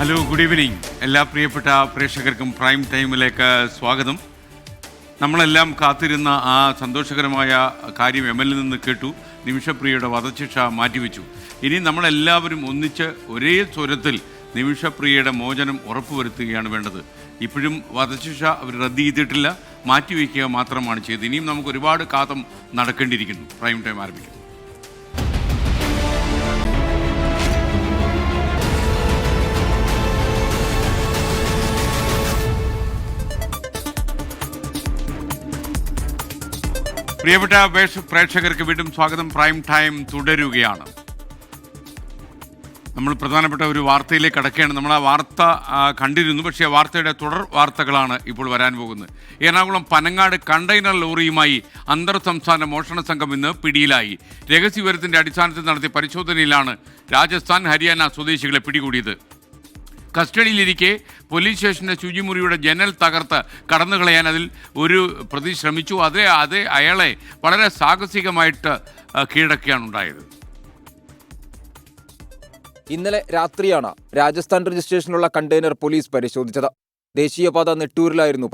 Hello, good evening. എല്ലാ പ്രിയപ്പെട്ട പ്രേക്ഷകർക്കും പ്രൈം ടൈമിലേക്ക് സ്വാഗതം. നമ്മളെല്ലാം കാത്തിരുന്ന ആ സന്തോഷകരമായ കാര്യം എൽ നിന്ന് കേട്ടു. നിമിഷപ്രിയയുടെ വധശിക്ഷ മാറ്റിവെച്ചു. ഇനി നമ്മളെല്ലാവരും ഒന്നിച്ച് ഒരേ സ്വരത്തിൽ നിമിഷപ്രിയയുടെ മോചനം ഉറപ്പുവരുത്തുകയാണ് വേണ്ടത്. ഇപ്പോഴും വധശിക്ഷ അവർ റദ്ദ് ചെയ്തിട്ടില്ല, മാറ്റിവെക്കുക മാത്രമാണ് ചെയ്തത്. ഇനിയും നമുക്ക് ഒരുപാട് കാതം നടക്കേണ്ടിയിരിക്കുന്നു. പ്രൈം ടൈം ആരംഭിക്കുന്നു. പ്രിയപ്പെട്ട പ്രേക്ഷകർക്ക് വീണ്ടും സ്വാഗതം. പ്രൈം ടൈം തുടരുകയാണ്. നമ്മൾ പ്രധാനപ്പെട്ട ഒരു വാർത്തയിലേക്ക് കടക്കുകയാണ്. നമ്മൾ ആ വാർത്ത കണ്ടിരുന്നു, പക്ഷേ ആ വാർത്തയുടെ തുടർ വാർത്തകളാണ് ഇപ്പോൾ വരാൻ പോകുന്നത്. എറണാകുളം പനങ്ങാട് കണ്ടെയ്നർ ലോറിയുമായി അന്തർ സംസ്ഥാന മോഷണ സംഘം ഇന്ന് പിടിയിലായി. രഹസ്യവിവരത്തിന്റെ അടിസ്ഥാനത്തിൽ നടത്തിയ പരിശോധനയിലാണ് രാജസ്ഥാൻ, ഹരിയാന സ്വദേശികളെ പിടികൂടിയത്. കസ്റ്റഡിയിലിരിക്കെ പോലീസ് സ്റ്റേഷന്റെ ശുചിമുറിയുടെ ജനൽ തകർത്ത് കടന്നുകളയാൻ അതിൽ ഒരു പ്രതി ശ്രമിച്ചു. അതേ അയാളെ വളരെ സാഹസികമായിട്ട് കീഴടക്കുകയാണ് ഉണ്ടായത്. ഇന്നലെ രാത്രിയാണ് രാജസ്ഥാൻ രജിസ്ട്രേഷനുള്ള കണ്ടെയ്നർ പോലീസ് പരിശോധിച്ചത്. ദേശീയപാത നെട്ടൂരിലായിരുന്നു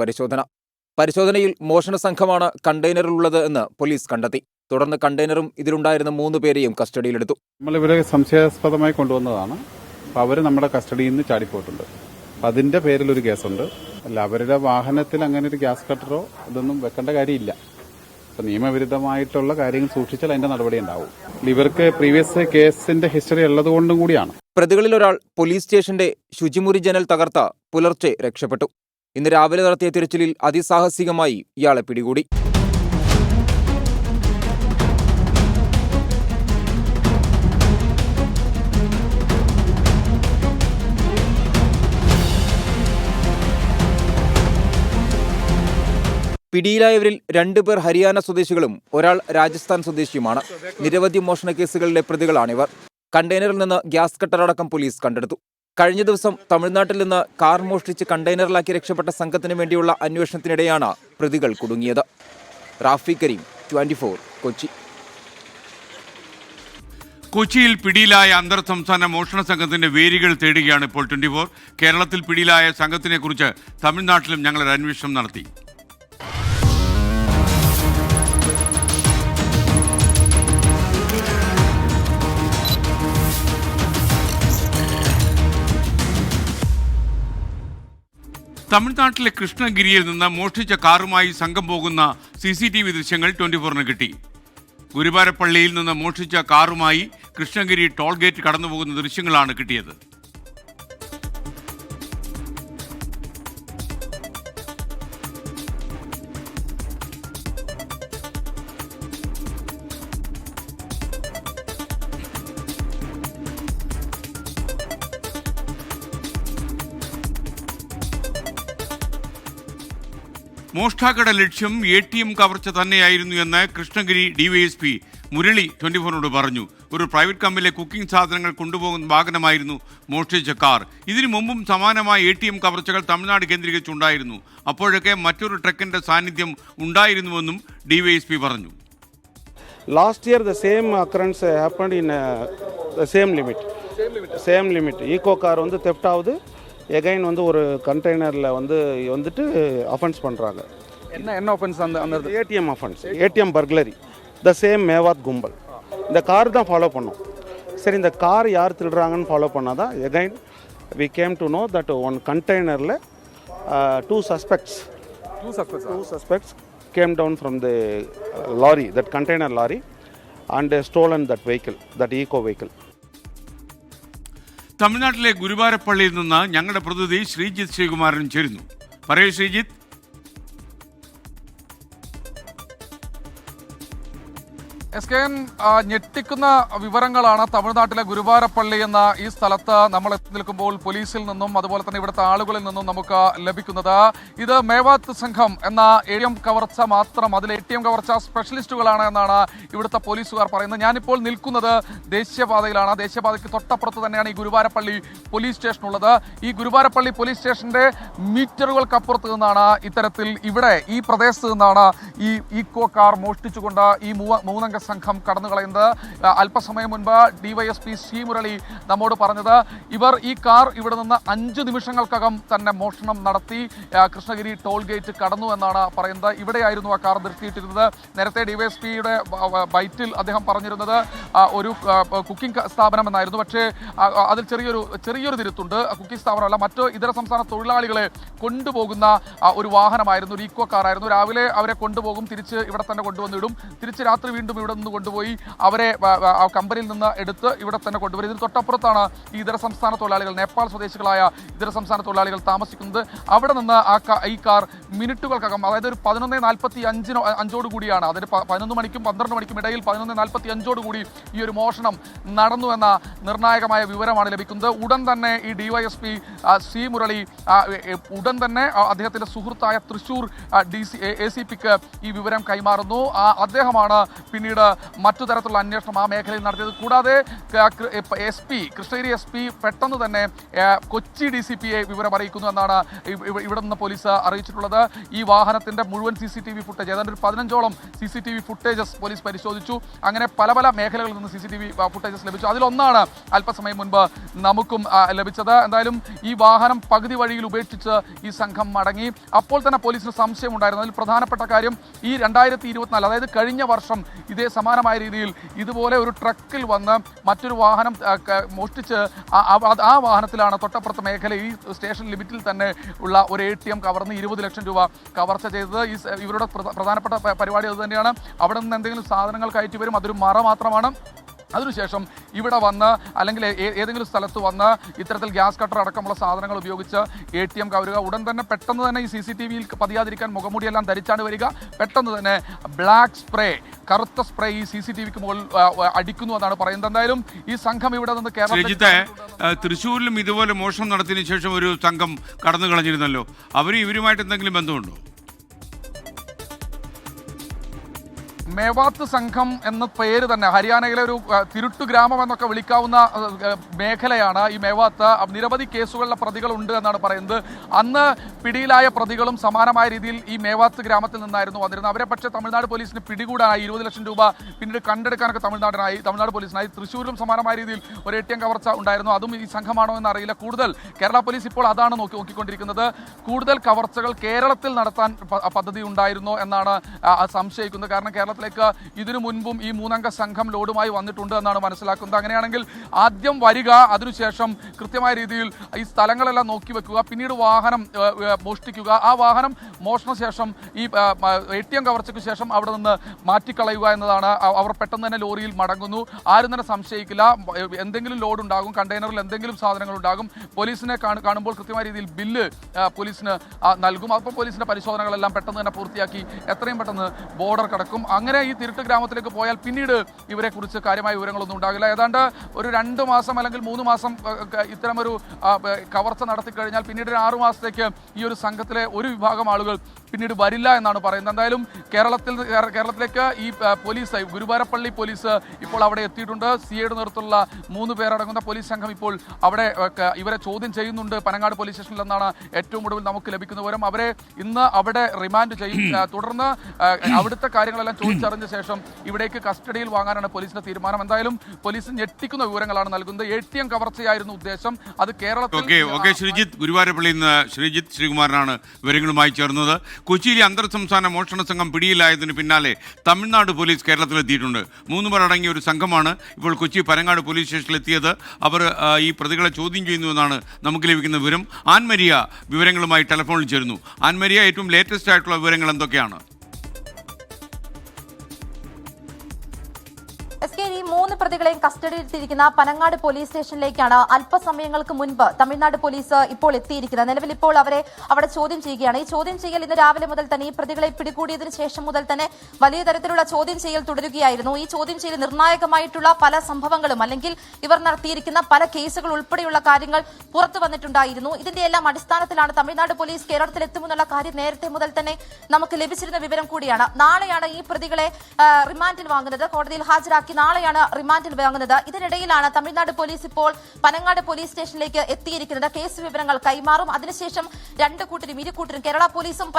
പരിശോധനയിൽ മോഷണ സംഘമാണ് കണ്ടെയ്നറിലുള്ളത് എന്ന് പോലീസ് കണ്ടെത്തി. തുടർന്ന് കണ്ടെയ്നറും ഇതിലുണ്ടായിരുന്ന 3 പേരെയും കസ്റ്റഡിയിലെടുത്തു. നമ്മളിവരെ സംശയാസ്പദമായി കൊണ്ടുവന്നതാണ്. അപ്പോൾ അവർ നമ്മുടെ കസ്റ്റഡിയിൽ നിന്ന് ചാടിപ്പോയിട്ടുണ്ട്. അപ്പം അതിൻ്റെ പേരിലൊരു കേസുണ്ട്. അല്ല, അവരുടെ വാഹനത്തിൽ അങ്ങനെ ഒരു ഗ്യാസ് കട്ടറോ ഇതൊന്നും വെക്കേണ്ട കാര്യമില്ല. അപ്പം നിയമവിരുദ്ധമായിട്ടുള്ള കാര്യങ്ങൾ സൂക്ഷിച്ചാൽ അതിൻ്റെ നടപടി ഉണ്ടാവും. ഇവർക്ക് പ്രീവിയസ് കേസിന്റെ ഹിസ്റ്ററി ഉള്ളതുകൊണ്ടും കൂടിയാണ്. പ്രതികളിൽ ഒരാൾ പോലീസ് സ്റ്റേഷന്റെ ശുചിമുറി ജനൽ തകർത്ത പുലർച്ചെ രക്ഷപ്പെട്ടു. ഇന്ന് രാവിലെ നടത്തിയ തിരച്ചിലിൽ അതിസാഹസികമായി ഇയാളെ പിടികൂടി. പിടിയിലായവരിൽ 2 പേർ ഹരിയാന സ്വദേശികളും ഒരാൾ രാജസ്ഥാൻ സ്വദേശിയുമാണ്. നിരവധി മോഷണ കേസുകളിലെ പ്രതികളാണിവർ. കണ്ടെയ്നറിൽ നിന്ന് ഗ്യാസ് കട്ടർ അടക്കം പോലീസ് കണ്ടെടുത്തു. കഴിഞ്ഞ ദിവസം തമിഴ്നാട്ടിൽ നിന്ന് കാർ മോഷ്ടിച്ച് കണ്ടെയ്നറിലാക്കി രക്ഷപ്പെട്ട സംഘത്തിന് വേണ്ടിയുള്ള അന്വേഷണത്തിനിടെയാണ് പ്രതികൾ കുടുങ്ങിയത്. റാഫി കരീം, 24, കൊച്ചി. കൊച്ചിയിൽ പിടിയിലായ അന്തർ സംസ്ഥാന മോഷണ സംഘത്തിന്റെ വേരുകൾ തേടുകയാണ് ഇപ്പോൾ 24. കേരളത്തിൽ പിടിയിലായ സംഘത്തിനെ കുറിച്ച് തമിഴ്നാട്ടിലും ഞങ്ങൾ അന്വേഷണം നടത്തി. തമിഴ്നാട്ടിലെ കൃഷ്ണഗിരിയിൽ നിന്ന് മോഷ്ടിച്ച കാറുമായി സംഘം പോകുന്ന CCTV ദൃശ്യങ്ങൾ 24-ന് കിട്ടി. ഗുരുവാരപ്പള്ളിയിൽ നിന്ന് മോഷ്ടിച്ച കാറുമായി കൃഷ്ണഗിരി ടോൾ ഗേറ്റ് കടന്നുപോകുന്ന ദൃശ്യങ്ങളാണ് കിട്ടിയത്. മോഷ്ടാക്കളുടെ ലക്ഷ്യം ATM കവർച്ച തന്നെയായിരുന്നു എന്ന് കൃഷ്ണഗിരി DYSP മുരളി 24-നോട് പറഞ്ഞു. ഒരു പ്രൈവറ്റ് കമ്പനിയിലെ കുക്കിംഗ് സാധനങ്ങൾ കൊണ്ടുപോകുന്ന വാഹനമായിരുന്നു മോഷ്ടിച്ച കാർ. ഇതിനു മുമ്പും സമാനമായ ATM കവർച്ചകൾ തമിഴ്നാട് കേന്ദ്രീകരിച്ചുണ്ടായിരുന്നു. അപ്പോഴൊക്കെ മറ്റൊരു ട്രക്കിന്റെ സാന്നിധ്യം ഉണ്ടായിരുന്നുവെന്നും DYSP പറഞ്ഞു. Last year the same occurrence happened in the same limit. Eco car வந்து theft ஆகுது. எகைன் வந்து ஒரு கண்டெய்னரில் வந்துட்டு அஃபென்ஸ் பண்ணுறாங்க. என்ன அஃபென்ஸ்? அந்த ATM offence, ATM burglary. The same Mewat கும்பல் இந்த கார் தான் ஃபாலோ பண்ணோம். சரி, இந்த கார் யார் திருடுறாங்கன்னு ஃபாலோ பண்ணால் தான் again we came to know that one கண்டெய்னரில் two suspects came down from the lorry, that container lorry, and stolen that vehicle, that eco vehicle. തമിഴ്നാട്ടിലെ ഗുരുവാരപ്പള്ളിയിൽ നിന്ന് ഞങ്ങളുടെ പ്രതിനിധി ശ്രീജിത്ത് ശ്രീകുമാരൻ ചേരുന്നു. പറയൂ ശ്രീജിത്ത്. SKN, ഞെട്ടിക്കുന്ന വിവരങ്ങളാണ് തമിഴ്നാട്ടിലെ ഗുരുവാരപ്പള്ളി എന്ന ഈ സ്ഥലത്ത് നമ്മൾ എത്തി നിൽക്കുമ്പോൾ പോലീസിൽ നിന്നും അതുപോലെ തന്നെ ഇവിടുത്തെ ആളുകളിൽ നിന്നും നമുക്ക് ലഭിക്കുന്നത്. ഇത് മേവാത്ത് സംഘം എന്ന ATM കവർച്ച മാത്രം, അതിൽ ATM കവർച്ച സ്പെഷ്യലിസ്റ്റുകളാണ് എന്നാണ് ഇവിടുത്തെ പോലീസുകാർ പറയുന്നത്. ഞാനിപ്പോൾ നിൽക്കുന്നത് ദേശീയപാതയിലാണ്. ദേശീയപാതയ്ക്ക് തൊട്ടപ്പുറത്ത് തന്നെയാണ് ഈ ഗുരുവാരപ്പള്ളി പോലീസ് സ്റ്റേഷൻ ഉള്ളത്. ഈ ഗുരുവാരപ്പള്ളി പോലീസ് സ്റ്റേഷന്റെ മീറ്ററുകൾക്കപ്പുറത്ത് നിന്നാണ് ഇത്തരത്തിൽ ഇവിടെ ഈ പ്രദേശത്ത് നിന്നാണ് ഈ ഈക്കോ കാർ മോഷ്ടിച്ചുകൊണ്ട് ഈ 3 അംഗ സംഘം കടന്നു കളയുന്നത്. അല്പസമയം മുൻപ് ഡിവൈഎസ്പി സി മുരളി നമ്മോട് പറഞ്ഞത് ഈ കാർ ഇവിടെ നിന്ന് 5 നിമിഷങ്ങൾക്കകം തന്നെ മോഷണം നടത്തി കൃഷ്ണഗിരി ടോൾ ഗേറ്റ് കടന്നു എന്നാണ് പറയുന്നത്. ഇവിടെയായിരുന്നു ആ കാർ നിർത്തിയിട്ടിരുന്നത്. നേരത്തെ ഡിവൈഎസ്പിയുടെ ബൈറ്റിൽ അദ്ദേഹം പറഞ്ഞിരുന്നത് ഒരു കുക്കിംഗ് സ്ഥാപനം എന്നായിരുന്നു. പക്ഷേ അതിൽ ചെറിയൊരു തിരുത്തുണ്ട്. കുക്കിംഗ് സ്ഥാപനമല്ല, മറ്റ് ഇതര സംസ്ഥാന തൊഴിലാളികളെ കൊണ്ടുപോകുന്ന ഒരു വാഹനമായിരുന്നു, ഒരു ഈക്കോ കാറായിരുന്നു. രാവിലെ അവരെ കൊണ്ടുപോകും, തിരിച്ച് ഇവിടെ തന്നെ കൊണ്ടുവന്നിടും, തിരിച്ച് രാത്രി വീണ്ടും ഇവിടെ നിന്ന് കൊണ്ടുപോയി അവരെ കമ്പനിയിൽ നിന്ന് എടുത്ത് ഇവിടെ തന്നെ കൊണ്ടുവരും. ഇതിന് തൊട്ടപ്പുറത്താണ് ഈ ഇതര സംസ്ഥാന തൊഴിലാളികൾ, നേപ്പാൾ സ്വദേശികളായ ഇതര സംസ്ഥാന തൊഴിലാളികൾ താമസിക്കുന്നത്. അവിടെ നിന്ന് ഈ കാർ മിനിറ്റുകൾക്കകം, അതായത് ഒരു 11:45 കൂടിയാണ്, അതിന് 11 മണിക്കും 12 മണിക്കും ഇടയിൽ 11:45 കൂടി ഈ ഒരു മോഷണം നടന്നു എന്ന നിർണായകമായ വിവരമാണ് ലഭിക്കുന്നത്. ഉടൻ തന്നെ ഈ ഡിവൈഎസ്പി സി മുരളി ഉടൻ തന്നെ അദ്ദേഹത്തിന്റെ സുഹൃത്തായ തൃശൂർ ACPക്ക് ഈ വിവരം കൈമാറുന്നു. അദ്ദേഹമാണ് പിന്നീട് മറ്റു തരത്തിലുള്ള അന്വേഷണം ആ മേഖലയിൽ നടത്തിയത്. കൂടാതെ കൃഷ്ണഗിരി SP പെട്ടെന്ന് തന്നെ കൊച്ചി DCPയെ വിവരം അറിയിക്കുന്നു എന്നാണ് ഇവിടെ നിന്ന് പോലീസ് അറിയിച്ചിട്ടുള്ളത്. ഈ വാഹനത്തിന്റെ മുഴുവൻ CCTV ഫുട്ടേജ്, ഏതാണ്ട് ഒരു 15ഓളം CCTV ഫുട്ടേജസ് പോലീസ് പരിശോധിച്ചു. അങ്ങനെ പല മേഖലകളിൽ നിന്ന് CCTV ഫുട്ടേജസ് ലഭിച്ചു. അതിലൊന്നാണ് അല്പസമയം മുൻപ് നമുക്കും ലഭിച്ചത്. എന്തായാലും ഈ വാഹനം പകുതി വഴിയിൽ ഉപേക്ഷിച്ച് ഈ സംഘം മടങ്ങി. അപ്പോൾ തന്നെ പോലീസിന് സംശയമുണ്ടായിരുന്നു. അതിൽ പ്രധാനപ്പെട്ട കാര്യം, ഈ 2024, അതായത് കഴിഞ്ഞ വർഷം ഇതേ സമാനമായ രീതിയിൽ ഇതുപോലെ ഒരു ട്രക്കിൽ വന്ന് മറ്റൊരു വാഹനം മോഷ്ടിച്ച് ആ വാഹനത്തിലാണ് തൊട്ടപ്പുറത്തെ മേഖല ഈ സ്റ്റേഷൻ ലിമിറ്റിൽ തന്നെ ഉള്ള ഒരു ATM കവർന്ന് 20 ലക്ഷം രൂപ കവർച്ച ചെയ്തത്. ഇവരുടെ പ്രധാനപ്പെട്ട പരിപാടി അത് തന്നെയാണ്. അവിടെ നിന്ന് എന്തെങ്കിലും സാധനങ്ങൾ കയറ്റി വരും, അതൊരു മറ മാത്രമാണ്. അതിനുശേഷം ഇവിടെ വന്ന് അല്ലെങ്കിൽ ഏതെങ്കിലും സ്ഥലത്ത് വന്ന് ഇത്തരത്തിൽ ഗ്യാസ് കട്ടർ അടക്കമുള്ള സാധനങ്ങൾ ഉപയോഗിച്ച് ATM കവരുക. ഉടൻ തന്നെ പെട്ടെന്ന് തന്നെ ഈ CCTVയിൽ പതിയാതിരിക്കാൻ മുഖംമൂടിയെല്ലാം ധരിച്ചാണ് വരിക. പെട്ടെന്ന് തന്നെ ബ്ലാക്ക് സ്പ്രേ, കറുത്ത സ്പ്രേ ഈ CCTVക്ക് മുകളിൽ അടിക്കുന്നു എന്നാണ് പറയുന്നത്. എന്തായാലും ഈ സംഘം ഇവിടെ നിന്ന് തൃശ്ശൂരിലും ഇതുപോലെ മോഷണം നടത്തിയതിനു ശേഷം ഒരു സംഘം കടന്നു കളഞ്ഞിരുന്നല്ലോ. ഇവരുമായിട്ട് എന്തെങ്കിലും ബന്ധമുണ്ടോ? മേവാത്ത് സംഘം എന്ന പേര് തന്നെ ഹരിയാനയിലെ ഒരു തിരുട്ടു ഗ്രാമം എന്നൊക്കെ വിളിക്കാവുന്ന മേഖലയാണ് ഈ മേവാത്ത്. നിരവധി കേസുകളിലെ പ്രതികളുണ്ട് എന്നാണ് പറയുന്നത്. അന്ന് പിടിയിലായ പ്രതികളും സമാനമായ രീതിയിൽ ഈ മേവാത്ത് ഗ്രാമത്തിൽ നിന്നായിരുന്നു വന്നിരുന്നത്. അവരെ പക്ഷേ തമിഴ്നാട് പോലീസിന് പിടികൂടാനായി 20 ലക്ഷം രൂപ പിന്നീട് കണ്ടെടുക്കാനൊക്കെ തമിഴ്നാട് പോലീസിനായി. തൃശ്ശൂരിലും സമാനമായ രീതിയിൽ ഒരു ATM കവർച്ച ഉണ്ടായിരുന്നു. അതും ഈ സംഘമാണോ എന്ന് അറിയില്ല. കൂടുതൽ കേരള പോലീസ് ഇപ്പോൾ അതാണ് നോക്കിക്കൊണ്ടിരിക്കുന്നത്. കൂടുതൽ കവർച്ചകൾ കേരളത്തിൽ നടത്താൻ പദ്ധതി ഉണ്ടായിരുന്നോ എന്നാണ് സംശയിക്കുന്നത്. കാരണം കേരളത്തിലേക്ക് ഇതിനു മുൻപും ഈ 3-അംഗ സംഘം ലോഡുമായി വന്നിട്ടുണ്ട് എന്നാണ് മനസ്സിലാക്കുന്നത്. അങ്ങനെയാണെങ്കിൽ ആദ്യം വരിക, അതിനുശേഷം കൃത്യമായ രീതിയിൽ ഈ സ്ഥലങ്ങളെല്ലാം നോക്കി വെക്കുക, പിന്നീട് വാഹനം മോഷ്ടിക്കുക, ആ വാഹനം മോഷണശേഷം ഈ ATM കവർച്ചയ്ക്ക് ശേഷം അവിടെ നിന്ന് മാറ്റിക്കളയുക എന്നതാണ്. അവർ പെട്ടെന്ന് തന്നെ ലോറിയിൽ മടങ്ങുന്നു. ആരും തന്നെ സംശയിക്കില്ല. എന്തെങ്കിലും ലോഡ് ഉണ്ടാകും, കണ്ടെയ്നറിൽ എന്തെങ്കിലും സാധനങ്ങൾ ഉണ്ടാകും. പോലീസിനെ കാണുമ്പോൾ കൃത്യമായ രീതിയിൽ ബില്ല് പോലീസിന് നൽകും. അപ്പോൾ പോലീസിന്റെ പരിശോധനകളെല്ലാം പെട്ടെന്ന് തന്നെ പൂർത്തിയാക്കി എത്രയും പെട്ടെന്ന് ബോർഡർ കടക്കും. അങ്ങനെ ഈ തിരുട്ട് ഗ്രാമത്തിലേക്ക് പോയാൽ പിന്നീട് ഇവരെക്കുറിച്ച് കാര്യമായ വിവരങ്ങളൊന്നും ഉണ്ടാകില്ല. ഏതാണ്ട് ഒരു 2 മാസം അല്ലെങ്കിൽ 3 മാസം ഇത്തരമൊരു കവർച്ച നടത്തിക്കഴിഞ്ഞാൽ പിന്നീട് 6 മാസത്തേക്ക് ഈ ഒരു സംഘത്തിലെ ഒരു വിഭാഗം ആളുകൾ പിന്നീട് വരില്ല എന്നാണ് പറയുന്നത്. എന്തായാലും കേരളത്തിലേക്ക് ഈ പോലീസ്, ഗുരുവാരപ്പള്ളി പോലീസ് ഇപ്പോൾ അവിടെ എത്തിയിട്ടുണ്ട്. CIയുടെ നേതൃത്വത്തിലുള്ള 3 പേരടങ്ങുന്ന പോലീസ് സംഘം ഇപ്പോൾ അവിടെ ഇവരെ ചോദ്യം ചെയ്യുന്നുണ്ട് പനങ്ങാട് പോലീസ് സ്റ്റേഷനിൽ എന്നാണ് ഏറ്റവും ഒടുവിൽ നമുക്ക് ലഭിക്കുന്ന വിവരം. അവരെ ഇന്ന് അവിടെ റിമാൻഡ് ചെയ്യും. തുടർന്ന് അവിടുത്തെ കാര്യങ്ങളെല്ലാം ചോദിച്ചറിഞ്ഞ ശേഷം ഇവിടേക്ക് കസ്റ്റഡിയിൽ വാങ്ങാനാണ് പോലീസിന്റെ തീരുമാനം. എന്തായാലും പോലീസ് ഞെട്ടിക്കുന്ന വിവരങ്ങളാണ് നൽകുന്നത്. ATM കവർച്ചയായിരുന്നു ഉദ്ദേശം. അത് കേരളത്തിൽ ശ്രീജിത്ത് ഗുരുവാരപ്പള്ളിയിൽ നിന്ന് ശ്രീജിത്ത് ശ്രീകുമാരനാണ് വിവരങ്ങളുമായി ചേർന്നത്. കൊച്ചിയിലെ അന്തർ സംസ്ഥാന മോഷണ സംഘം പിടിയിലായതിന് പിന്നാലെ തമിഴ്നാട് പോലീസ് കേരളത്തിലെത്തിയിട്ടുണ്ട്. 3 പേർ അടങ്ങിയ ഒരു സംഘമാണ് ഇപ്പോൾ കൊച്ചി പനങ്ങാട് പോലീസ് സ്റ്റേഷനിലെത്തിയത്. അവർ ഈ പ്രതികളെ ചോദ്യം ചെയ്യുന്നുവെന്നാണ് നമുക്ക് ലഭിക്കുന്ന വിവരം. ആൻമരിയ വിവരങ്ങളുമായി ടെലിഫോണിൽ ചേരുന്നു. ആൻമരിയ, ഏറ്റവും ലേറ്റസ്റ്റ് ആയിട്ടുള്ള വിവരങ്ങൾ എന്തൊക്കെയാണ്? ഈ 3 പ്രതികളെയും കസ്റ്റഡിയിലെത്തിയിരിക്കുന്ന പനങ്ങാട് പോലീസ് സ്റ്റേഷനിലേക്കാണ് അല്പസമയങ്ങൾക്ക് മുൻപ് തമിഴ്നാട് പോലീസ് ഇപ്പോൾ എത്തിയിരിക്കുന്നത്. നിലവിൽ ഇപ്പോൾ അവരെ അവിടെ ചോദ്യം ചെയ്യുകയാണ്. ഈ ചോദ്യം ചെയ്യൽ ഇന്ന് രാവിലെ മുതൽ തന്നെ, ഈ പ്രതികളെ പിടികൂടിയതിനു ശേഷം മുതൽ തന്നെ വലിയ തരത്തിലുള്ള ചോദ്യം ചെയ്യൽ തുടരുകയായിരുന്നു. ഈ ചോദ്യം ചെയ്യൽ നിർണായകമായിട്ടുള്ള പല സംഭവങ്ങളും അല്ലെങ്കിൽ ഇവർ നടത്തിയിരിക്കുന്ന പല കേസുകൾ ഉൾപ്പെടെയുള്ള കാര്യങ്ങൾ പുറത്തു വന്നിട്ടുണ്ടായിരുന്നു. ഇതിന്റെ എല്ലാം അടിസ്ഥാനത്തിലാണ് തമിഴ്നാട് പോലീസ് കേരളത്തിൽ എത്തുമെന്നുള്ള കാര്യം നേരത്തെ മുതൽ തന്നെ നമുക്ക് ലഭിച്ചിരുന്ന വിവരം കൂടിയാണ്. നാളെയാണ് ഈ പ്രതികളെ റിമാൻഡിൽ വാങ്ങുന്നത്. കോടതിയിൽ ഹാജരാക്കി നാളെയാണ് റിമാൻഡിൽ വാങ്ങുന്നത്. ഇതിനിടയിലാണ് തമിഴ്നാട് പോലീസ് ഇപ്പോൾ പനങ്ങാട് പോലീസ് സ്റ്റേഷനിലേക്ക് എത്തിയിരിക്കുന്നത്. കേസ് വിവരങ്ങൾ കൈമാറും. അതിനുശേഷം ഇരു കൂട്ടരും കേരള പോലീസും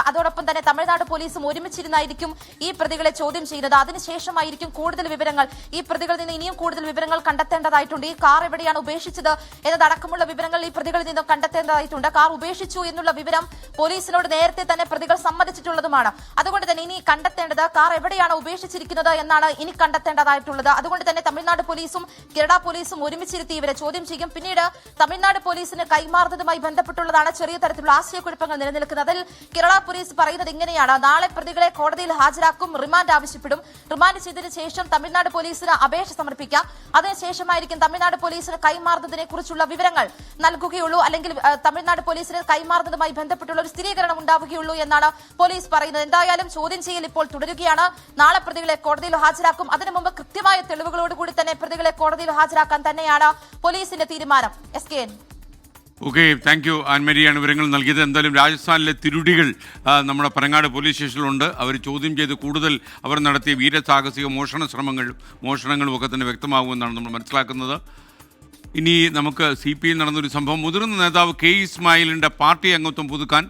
അതോടൊപ്പം തന്നെ തമിഴ്നാട് പോലീസും ഒരുമിച്ചിരുന്നായിരിക്കും ഈ പ്രതികളെ ചോദ്യം ചെയ്യുന്നത്. അതിനുശേഷമായിരിക്കും കൂടുതൽ വിവരങ്ങൾ. ഈ പ്രതികളിൽ നിന്ന് ഇനിയും കൂടുതൽ വിവരങ്ങൾ കണ്ടെത്തേണ്ടതായിട്ടുണ്ട്. ഈ കാർ എവിടെയാണ് ഉപേക്ഷിച്ചത് എന്നതടക്കമുള്ള വിവരങ്ങൾ ഈ പ്രതികളിൽ നിന്ന് കണ്ടെത്തേണ്ടതായിട്ടുണ്ട്. കാർ ഉപേക്ഷിച്ചു എന്നുള്ള വിവരം പോലീസിനോട് നേരത്തെ തന്നെ പ്രതികൾ സമ്മതിച്ചിട്ടുള്ളതുമാണ്. അതുകൊണ്ട് തന്നെ ഇനി കണ്ടെത്തേണ്ടത് കാർ എവിടെയാണ് ഉപേക്ഷിച്ചിരിക്കുന്നത് എന്നാണ് ഇനി കണ്ടെത്തേണ്ടതായിട്ടുള്ളത്. അതുകൊണ്ട് തന്നെ തമിഴ്നാട് പോലീസും കേരള പോലീസും ഒരുമിച്ചിരുത്തി ഇവരെ ചോദ്യം ചെയ്യും. പിന്നീട് തമിഴ്നാട് പോലീസിന് കൈമാറുന്നതുമായി ബന്ധപ്പെട്ടുള്ളതാണ് ചെറിയ തരത്തിലുള്ള ആശയക്കുഴപ്പങ്ങൾ നിലനിൽക്കുന്നത്. അതിൽ കേരള പോലീസ് പറയുന്നത് ഇങ്ങനെയാണ്: നാളെ പ്രതികളെ കോടതിയിൽ ഹാജരാക്കും, റിമാൻഡ് ആവശ്യപ്പെടും. റിമാൻഡ് ചെയ്തതിനു ശേഷം തമിഴ്നാട് പോലീസിന് അപേക്ഷ സമർപ്പിക്കാം. അതിനുശേഷമായിരിക്കും തമിഴ്നാട് പോലീസിന് കൈമാറുന്നതിനെ കുറിച്ചുള്ള വിവരങ്ങൾ നൽകുകയുള്ളൂ, അല്ലെങ്കിൽ തമിഴ്നാട് പോലീസിന് കൈമാറുന്നതുമായി ബന്ധപ്പെട്ടുള്ള ഒരു സ്ഥിരീകരണം ഉണ്ടാവുകയുള്ളൂ എന്നാണ് പോലീസ് പറയുന്നത്. എന്തായാലും ചോദ്യം ചെയ്യൽ ഇപ്പോൾ തുടരുകയാണ്. നാളെ പ്രതികളെ കോടതിയിൽ ഹാജരാക്കും. അതിനു മുമ്പ് കൃത്യമായ തെളിവുകളോടുകൂടി തന്നെ പ്രതികളെ കോടതിയിൽ ഹാജരാക്കാൻ തന്നെയാണ് പോലീസിന്റെ തീരുമാനം. SKN. ഓക്കെ, താങ്ക് യു ആൻമരിയാണ് വിവരങ്ങൾ നൽകിയത്. എന്തായാലും രാജസ്ഥാനിലെ തിരുടികൾ നമ്മുടെ പനങ്ങാട് പോലീസ് സ്റ്റേഷനിലുണ്ട്. അവർ ചോദ്യം ചെയ്ത് കൂടുതൽ അവർ നടത്തിയ വീരസാഹസിക മോഷണങ്ങളും ഒക്കെ തന്നെ വ്യക്തമാകുമെന്നാണ് നമ്മൾ മനസ്സിലാക്കുന്നത്. ഇനി നമുക്ക് CPI നടന്നൊരു സംഭവം. മുതിർന്ന നേതാവ് K. ഇസ്മായിലിൻ്റെ പാർട്ടി അംഗത്വം പുതുക്കാൻ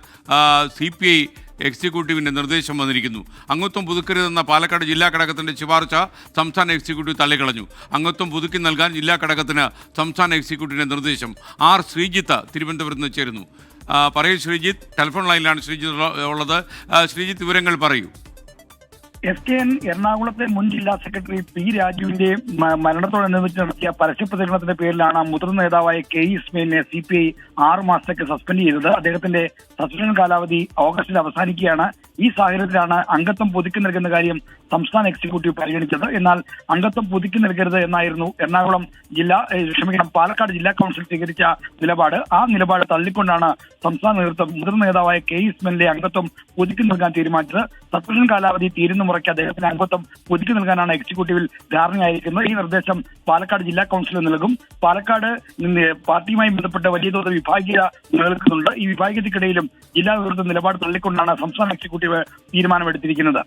CPI എക്സിക്യൂട്ടീവിൻ്റെ നിർദ്ദേശം വന്നിരിക്കുന്നു. അംഗത്വം പുതുക്കരുതെന്ന പാലക്കാട് ജില്ലാ ഘടകത്തിൻ്റെ ശുപാർശ സംസ്ഥാന എക്സിക്യൂട്ടീവ് തള്ളിക്കളഞ്ഞു. അംഗത്വം പുതുക്കി നൽകാൻ ജില്ലാ ഘടകത്തിന് സംസ്ഥാന എക്സിക്യൂട്ടീവിൻ്റെ നിർദ്ദേശം. ശ്രീജിത്ത് തിരുവനന്തപുരത്ത് നിന്ന് ചേരുന്നു. പറയൂ ശ്രീജിത്ത്, ടെലിഫോൺ ലൈനിലാണ് ശ്രീജിത്ത് ഉള്ളത്. ശ്രീജിത്ത്, വിവരങ്ങൾ പറയൂ. SKN എറണാകുളത്തെ മുൻ ജില്ലാ സെക്രട്ടറി P. രാജുവിന്റെ മരണത്തോടനുബന്ധിച്ച് നടത്തിയ പരസ്യ പ്രതികരണത്തിന്റെ പേരിലാണ് മുതിർന്ന നേതാവായ K. ഇസ്മായിലിനെ CPI 6 മാസത്തേക്ക് സസ്പെൻഡ് ചെയ്തത്. അദ്ദേഹത്തിന്റെ സസ്പെൻഷൻ കാലാവധി ഓഗസ്റ്റിൽ അവസാനിക്കുകയാണ്. ഈ സാഹചര്യത്തിലാണ് അംഗത്വം പുതുക്കി നൽകുന്ന കാര്യം സംസ്ഥാന എക്സിക്യൂട്ടീവ് പരിഗണിച്ചത്. എന്നാൽ അംഗത്വം പുതുക്കി നൽകരുത് എന്നായിരുന്നു പാലക്കാട് ജില്ലാ കൗൺസിൽ സ്വീകരിച്ച നിലപാട്. ആ നിലപാട് തള്ളിക്കൊണ്ടാണ് സംസ്ഥാന നേതൃത്വം മുതിർന്ന നേതാവായ K. ഇസ്മായിലിന്റെ അംഗത്വം പുതുക്കി നൽകാൻ തീരുമാനിച്ചത്. സസ്പെൻഷൻ കാലാവധി തീരുന്ന മുറയ്ക്ക് അദ്ദേഹത്തിന് അംഗത്വം പുതുക്കി നൽകാനാണ് എക്സിക്യൂട്ടീവിൽ ധാരണയായിരിക്കുന്നത്. ഈ നിർദ്ദേശം പാലക്കാട് ജില്ലാ കൗൺസിൽ നൽകും. പാലക്കാട് പാർട്ടിയുമായി ബന്ധപ്പെട്ട വലിയ തോതിൽ വിഭാഗീയത നിലനിൽക്കുന്നുണ്ട്. ഈ വിഭാഗീയതയ്ക്കിടയിലും ജില്ലാ നേതൃത്വം നിലപാട് തള്ളിക്കൊണ്ടാണ് സംസ്ഥാന എക്സിക്യൂട്ടീവ് തീരുമാനമെടുത്തിരിക്കുന്നത്.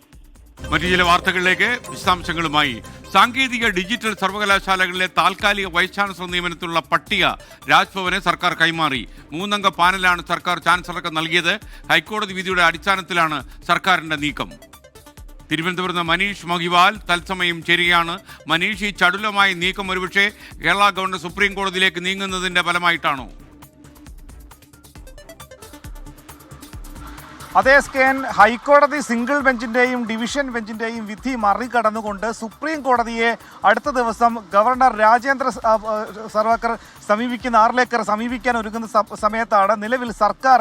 മറ്റു ചില വാർത്തകളിലേക്ക് വിശദാംശങ്ങളുമായി. സാങ്കേതിക ഡിജിറ്റൽ സർവകലാശാലകളിലെ താൽക്കാലിക വൈസ് ചാൻസലർ നിയമനത്തിലുള്ള പട്ടിക രാജ്ഭവനെ സർക്കാർ കൈമാറി. 3 അംഗ പാനലാണ് സർക്കാർ ചാൻസലർക്ക് നൽകിയത്. ഹൈക്കോടതി വിധിയുടെ അടിസ്ഥാനത്തിലാണ് സർക്കാരിന്റെ നീക്കം. തിരുവനന്തപുരത്ത് മനീഷ് മഹിവാൽ തത്സമയം ചേരുകയാണ്. മനീഷ്, ഈ ചടുലമായ നീക്കം ഒരുപക്ഷെ കേരള ഗവൺമെന്റ് സുപ്രീം കോടതിയിലേക്ക് നീങ്ങുന്നതിന്റെ ഫലമായിട്ടാണോ? അതേ SKN, ഹൈക്കോടതി സിംഗിൾ ബെഞ്ചിൻ്റെയും ഡിവിഷൻ ബെഞ്ചിൻ്റെയും വിധി മറികടന്നുകൊണ്ട് സുപ്രീം കോടതിയെ അടുത്ത ദിവസം ഗവർണർ രാജേന്ദ്ര സർവാക്കർ സമീപിക്കാൻ ഒരുങ്ങുന്ന സമയത്താണ് നിലവിൽ സർക്കാർ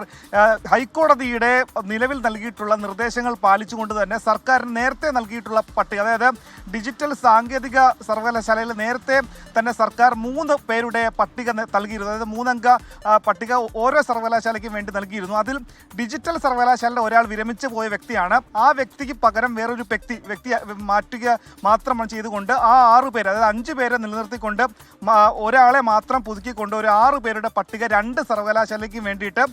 ഹൈക്കോടതിയുടെ നിലവിൽ നൽകിയിട്ടുള്ള നിർദ്ദേശങ്ങൾ പാലിച്ചുകൊണ്ട് തന്നെ സർക്കാരിന് നേരത്തെ നൽകിയിട്ടുള്ള പട്ടിക, അതായത് ഡിജിറ്റൽ സാങ്കേതിക സർവകലാശാലയിൽ നേരത്തെ തന്നെ സർക്കാർ 3 പേരുടെ പട്ടിക നൽകിയിരുന്നു. അതായത് 3 അംഗ പട്ടിക ഓരോ സർവകലാശാലയ്ക്കും വേണ്ടി നൽകിയിരുന്നു. അതിൽ ഡിജിറ്റൽ സർവകലാശാലയുടെ ഒരാൾ വിരമിച്ചു പോയ വ്യക്തിയാണ്. ആ വ്യക്തിക്ക് പകരം വേറൊരു വ്യക്തി മാറ്റുക മാത്രം ചെയ്തുകൊണ്ട് ആ 6 പേര്, അതായത് 5 പേരെ നിലനിർത്തിക്കൊണ്ട് ഒരാളെ മാത്രം പുതുക്കിക്കൊണ്ട് ഒരു 6 പേരുടെ പട്ടിക 2 സർവകലാശാലയ്ക്ക് വേണ്ടിയിട്ട്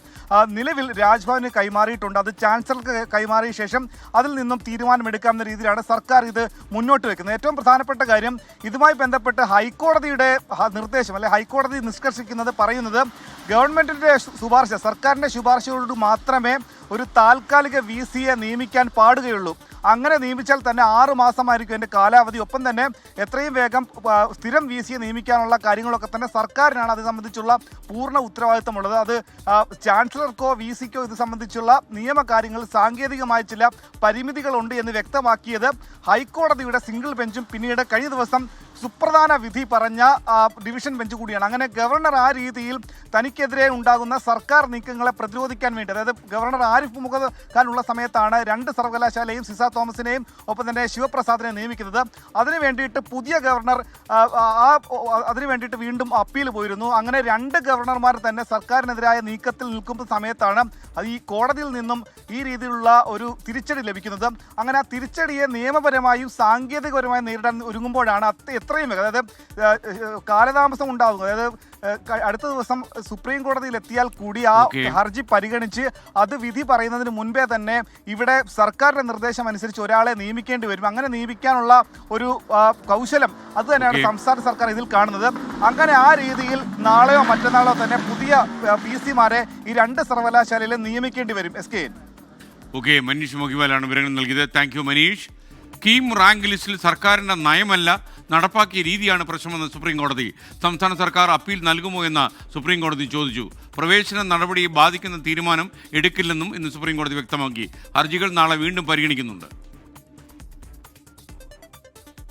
നിലവിൽ രാജ്ഭവന് കൈമാറിയിട്ടുണ്ട്. അത് ചാൻസലർക്ക് കൈമാറിയ ശേഷം അതിൽ നിന്നും തീരുമാനമെടുക്കാവുന്ന രീതിയിലാണ് സർക്കാർ ഇത് മുന്നോട്ട് വെക്കുന്നത്. ഏറ്റവും പ്രധാനപ്പെട്ട കാര്യം, ഇതുമായി ബന്ധപ്പെട്ട് ഹൈക്കോടതിയുടെ നിർദ്ദേശം അല്ലെ ഹൈക്കോടതി നിഷ്കർഷിക്കുന്നത് പറയുന്നത് ഗവൺമെന്റിന്റെ ശുപാർശ, സർക്കാരിന്റെ ശുപാർശയോട് മാത്രമേ ഒരു താൽക്കാലിക VCയെ നിയമിക്കാൻ പാടുകയുള്ളൂ. അങ്ങനെ നിയമിച്ചാൽ തന്നെ 6 മാസമായിരിക്കും എൻ്റെ കാലാവധി. ഒപ്പം തന്നെ എത്രയും വേഗം സ്ഥിരം VCയെ നിയമിക്കാനുള്ള കാര്യങ്ങളൊക്കെ തന്നെ സർക്കാരിനാണ് അത് സംബന്ധിച്ചുള്ള പൂർണ്ണ ഉത്തരവാദിത്തമുള്ളത്. അത് ചാൻസലർക്കോ VCക്കോ ഇത് സംബന്ധിച്ചുള്ള നിയമകാര്യങ്ങൾ സാങ്കേതികമായ ചില പരിമിതികളുണ്ട് എന്ന് വ്യക്തമാക്കിയത് ഹൈക്കോടതിയുടെ സിംഗിൾ ബെഞ്ചും പിന്നീട് കഴിഞ്ഞ ദിവസം സുപ്രധാന വിധി പറഞ്ഞ ഡിവിഷൻ ബെഞ്ച് കൂടിയാണ്. അങ്ങനെ ഗവർണർ ആ രീതിയിൽ തനിക്കെതിരെ ഉണ്ടാകുന്ന സർക്കാർ നീക്കങ്ങളെ പ്രതിരോധിക്കാൻ വേണ്ടി, അതായത് ഗവർണർ ആരിഫ് മുഹമ്മദ് ഖാനുള്ള സമയത്താണ് 2 സർവകലാശാലയും സിസ തോമസിനെയും ഒപ്പം തന്നെ ശിവപ്രസാദിനെ നിയമിക്കുന്നത്. അതിനു വേണ്ടിയിട്ട് പുതിയ ഗവർണർ അതിനു വേണ്ടിയിട്ട് വീണ്ടും അപ്പീൽ പോയിരുന്നു. അങ്ങനെ 2 ഗവർണർമാർ തന്നെ സർക്കാരിനെതിരായ നീക്കത്തിൽ നിൽക്കുന്ന സമയത്താണ് ഈ കോടതിയിൽ നിന്നും ഈ രീതിയിലുള്ള ഒരു തിരിച്ചടി ലഭിക്കുന്നത്. അങ്ങനെ ആ തിരിച്ചടിയെ നിയമപരമായും സാങ്കേതികപരമായും നേരിടാൻ ഒരുങ്ങുമ്പോഴാണ് എത്ര എത്രയും വേഗം, അതായത് കാലതാമസം ഉണ്ടാകും. അതായത് അടുത്ത ദിവസം സുപ്രീം കോടതിയിൽ എത്തിയാൽ കൂടി ആ ഹർജി പരിഗണിച്ച് അത് വിധി പറയുന്നതിന് മുൻപേ തന്നെ ഇവിടെ സർക്കാരിന്റെ നിർദ്ദേശം അനുസരിച്ച് ഒരാളെ നിയമിക്കേണ്ടി വരും. അങ്ങനെ നിയമിക്കാനുള്ള ഒരു കൗശലം അത് തന്നെയാണ് സംസ്ഥാന സർക്കാർ ഇതിൽ കാണുന്നത്. അങ്ങനെ ആ രീതിയിൽ നാളെയോ മറ്റന്നാളോ തന്നെ പുതിയ PC-മാരെ ഈ 2 സർവകലാശാലയിലും നിയമിക്കേണ്ടി വരും. SKN. ഓക്കെ, മനീഷ് മോഹിവാലാണ് വിവരങ്ങൾ നൽകിയത്. Thank you Manish. KEAM rank ലിസ്റ്റിൽ സർക്കാരിൻ്റെ നയമല്ല നടപ്പാക്കിയ രീതിയാണ് പ്രശ്നമെന്ന് സുപ്രീം കോടതി. സംസ്ഥാന സർക്കാർ അപ്പീൽ നൽകുമോ എന്ന് സുപ്രീം കോടതി ചോദിച്ചു. പ്രവേശന നടപടിയെ ബാധിക്കുന്ന തീരുമാനം എടുക്കില്ലെന്നും ഇന്ന് സുപ്രീം കോടതി വ്യക്തമാക്കി. ഹർജികൾ നാളെ വീണ്ടും പരിഗണിക്കുന്നുണ്ട്.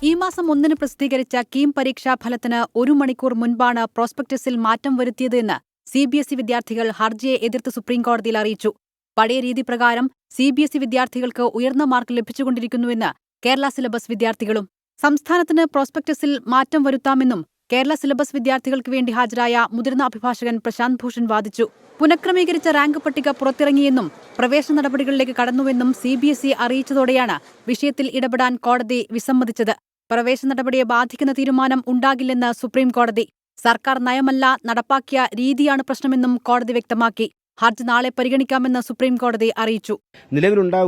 ഈ മാസം 1 പ്രസിദ്ധീകരിച്ച കീം പരീക്ഷാ ഫലത്തിന് 1 മണിക്കൂർ മുൻപാണ് പ്രോസ്പെക്ടസിൽ മാറ്റം വരുത്തിയതെന്ന് CBSE വിദ്യാർത്ഥികൾ ഹർജിയെ എതിർത്ത് സുപ്രീംകോടതിയിൽ അറിയിച്ചു. പഴയ രീതി പ്രകാരം CBSE വിദ്യാർത്ഥികൾക്ക് ഉയർന്ന മാർക്ക് ലഭിച്ചുകൊണ്ടിരിക്കുന്നുവെന്ന് കേരള സിലബസ് വിദ്യാർത്ഥികളും. സംസ്ഥാനത്തിന് പ്രോസ്പെക്ടസിൽ മാറ്റം വരുത്താമെന്നും കേരള സിലബസ് വിദ്യാർത്ഥികൾക്ക് വേണ്ടി ഹാജരായ മുതിർന്ന അഭിഭാഷകൻ പ്രശാന്ത് ഭൂഷൺ വാദിച്ചു. പുനഃക്രമീകരിച്ച റാങ്ക് പട്ടിക പുറത്തിറങ്ങിയെന്നും പ്രവേശന നടപടികളിലേക്ക് കടന്നുവെന്നും CBSE അറിയിച്ചതോടെയാണ് വിഷയത്തിൽ ഇടപെടാൻ കോടതി വിസമ്മതിച്ചത്. പ്രവേശന നടപടിയെ ബാധിക്കുന്ന തീരുമാനം ഉണ്ടാകില്ലെന്ന് സുപ്രീം കോടതി. സർക്കാർ നയമല്ല നടപ്പാക്കിയ രീതിയാണ് പ്രശ്നമെന്നും കോടതി വ്യക്തമാക്കി. ഹർജി നാളെ പരിഗണിക്കാമെന്ന് സുപ്രീം കോടതി അറിയിച്ചു.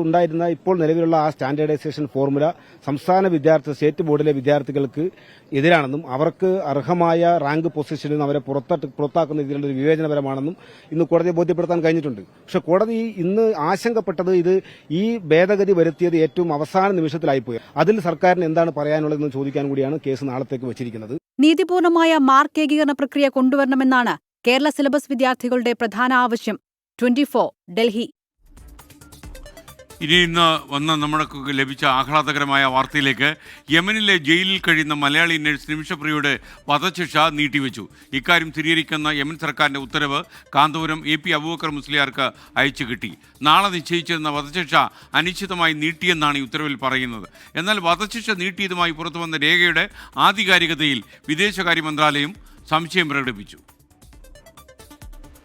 ഉണ്ടായിരുന്ന ഇപ്പോൾ നിലവിലുള്ള ആ സ്റ്റാൻഡേർഡൈസേഷൻ ഫോർമുല സംസ്ഥാന സ്റ്റേറ്റ് ബോർഡിലെ വിദ്യാർത്ഥികൾക്ക് എതിരാണെന്നും അവർക്ക് അർഹമായ റാങ്ക് പൊസിഷനിൽ നിന്ന് അവരെ പുറത്താക്കുന്ന രീതിയിലുള്ള ഒരു വിവേചനപരമാണെന്നും ഇന്ന് കോടതിയെ ബോധ്യപ്പെടുത്താൻ കഴിഞ്ഞിട്ടുണ്ട്. പക്ഷെ കോടതി ഇന്ന് ആശങ്കപ്പെട്ടത് ഈ ഭേദഗതി വരുത്തിയത് ഏറ്റവും അവസാന നിമിഷത്തിലായിപ്പോയി. അതിൽ സർക്കാരിന് എന്താണ് പറയാനുള്ളതെന്ന് ചോദിക്കാൻ കൂടിയാണ് കേസ് നാളത്തേക്ക് വച്ചിരിക്കുന്നത്. നീതിപൂർണമായ മാർക്ക് ഏകീകരണ പ്രക്രിയ കൊണ്ടുവരണമെന്നാണ് കേരള സിലബസ് വിദ്യാർത്ഥികളുടെ പ്രധാന ആവശ്യം. 24 ഡൽഹി. ഇന്ന് നമുക്ക് ലഭിച്ച ആഹ്ലാദകരമായ വാർത്തയിലേക്ക്. യമനിലെ ജയിലിൽ കഴിയുന്ന മലയാളി നഴ്സ് നിമിഷപ്രിയയുടെ വധശിക്ഷ നീട്ടിവെച്ചു. ഇക്കാര്യം സ്ഥിരീകരിക്കുന്ന യമൻ സർക്കാരിൻ്റെ ഉത്തരവ് കാന്തപുരം AP അബൂബക്കർ മുസ്ലിയാർക്ക് അയച്ചു കിട്ടി. നാളെ നിശ്ചയിച്ചിരുന്ന വധശിക്ഷ അനിശ്ചിതമായി നീട്ടിയെന്നാണ് ഈ ഉത്തരവിൽ പറയുന്നത്. എന്നാൽ വധശിക്ഷ നീട്ടിയതുമായി പുറത്തുവന്ന രേഖയുടെ ആധികാരികതയിൽ വിദേശകാര്യ മന്ത്രാലയം സംശയം പ്രകടിപ്പിച്ചു.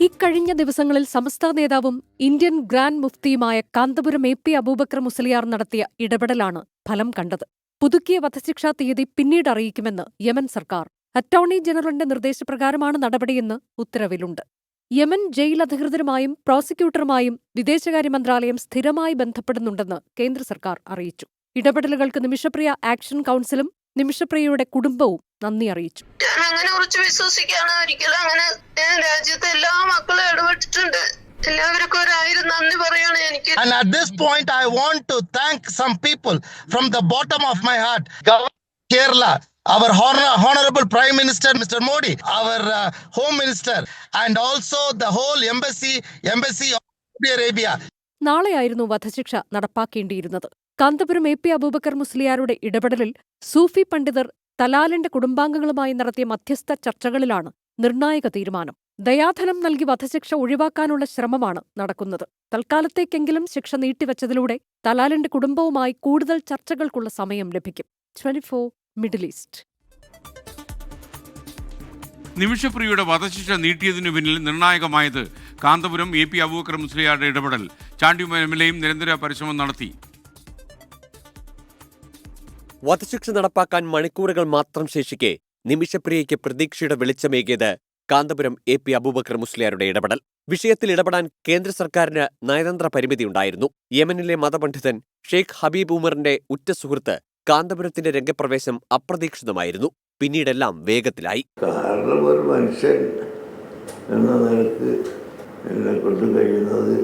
ഇക്കഴിഞ്ഞ ദിവസങ്ങളിൽ സമസ്ത നേതാവും ഇന്ത്യൻ ഗ്രാൻഡ് മുഫ്തിയുമായ കാന്തപുരം AP അബൂബക്കർ മുസ്ലിയാർ നടത്തിയ ഇടപെടലാണ് ഫലം കണ്ടത്. പുതുക്കിയ വധശിക്ഷാ തീയതി പിന്നീട് അറിയിക്കുമെന്ന് യമൻ സർക്കാർ. അറ്റോർണി ജനറലിന്റെ നിർദ്ദേശപ്രകാരമാണ് നടപടിയെന്ന് ഉത്തരവിലുണ്ട്. യമൻ ജയിൽ അധികൃതരുമായും പ്രോസിക്യൂട്ടറുമായും വിദേശകാര്യ മന്ത്രാലയം സ്ഥിരമായി ബന്ധപ്പെടുന്നുണ്ടെന്ന് കേന്ദ്ര സർക്കാർ അറിയിച്ചു. ഇടപെടലുകൾക്ക് നിമിഷപ്രിയ ആക്ഷൻ കൗൺസിലും നിമിഷപ്രിയയുടെ കുടുംബവും നന്ദി അറിയിച്ചു. അങ്ങനെ കുറച്ച് വിശ്വസിക്കാണ്. ഒരിക്കലും അങ്ങനെ രാജ്യത്തെ എല്ലാ മക്കളും ഇടപെട്ടിട്ടുണ്ട്. എല്ലാവർക്കും 1000 നന്ദി പറയാണ് എനിക്ക്. And at this point I want to thank some people from the bottom of my heart. Kerala, our honorable Prime Minister Mr. Modi, our Home Minister, and also the whole embassy of Saudi Arabia. നാളെയായിരുന്നു വധശിക്ഷ നടപ്പാക്കേണ്ടിയിരുന്നത്. Kanthapuram AP Abubakar മുസ്ലിയാരുടെ ഇടപെടലിൽ സൂഫി പണ്ഡിതർ തലാലിന്റെ കുടുംബാംഗങ്ങളുമായി നടത്തിയ മധ്യസ്ഥ ചർച്ചകളിലാണ് നിർണായക തീരുമാനം. ദയാധനം നൽകി വധശിക്ഷ ഒഴിവാക്കാനുള്ള ശ്രമമാണ് നടക്കുന്നത്. തൽക്കാലത്തേക്കെങ്കിലും ശിക്ഷ നീട്ടിവച്ചതിലൂടെ തലാലിന്റെ കുടുംബവുമായി കൂടുതൽ ചർച്ചകൾക്കുള്ള സമയം ലഭിക്കും. 24 മിഡിൽ ഈസ്റ്റ്. നിമിഷപ്രിയയുടെ വധശിക്ഷ നീട്ടിയതിനു പിന്നിൽ നിർണായകമായത് കാന്തപുരം AP അബൂബക്കർ മുസ്ലിയാരുടെ ഇടപെടൽ. ചാണ്ടിയുമ്മൻ MLAയും നിരന്തര പരിശ്രമം നടത്തി. വധശിക്ഷ നടപ്പാക്കാൻ മണിക്കൂറുകൾ മാത്രം ശേഷിക്കെ നിമിഷപ്രിയയ്ക്ക് പ്രതീക്ഷയുടെ വെളിച്ചമേകിയത് കാന്തപുരം AP അബൂബക്കർ മുസ്ലിയാരുടെ ഇടപെടൽ. വിഷയത്തിൽ ഇടപെടാൻ കേന്ദ്ര സർക്കാരിന് നയതന്ത്ര പരിമിതിയുണ്ടായിരുന്നു. യമനിലെ മതപണ്ഡിതൻ ഷെയ്ഖ് ഹബീബ് ഉമറിന്റെ ഉറ്റ സുഹൃത്ത് കാന്തപുരത്തിന്റെ രംഗപ്രവേശം അപ്രതീക്ഷിതമായിരുന്നു. പിന്നീടെല്ലാം വേഗത്തിലായി. കാരണം ഒരു മനുഷ്യൻ എന്ന നിലക്ക് എന്നെ കൊണ്ട് കഴിയുന്നത്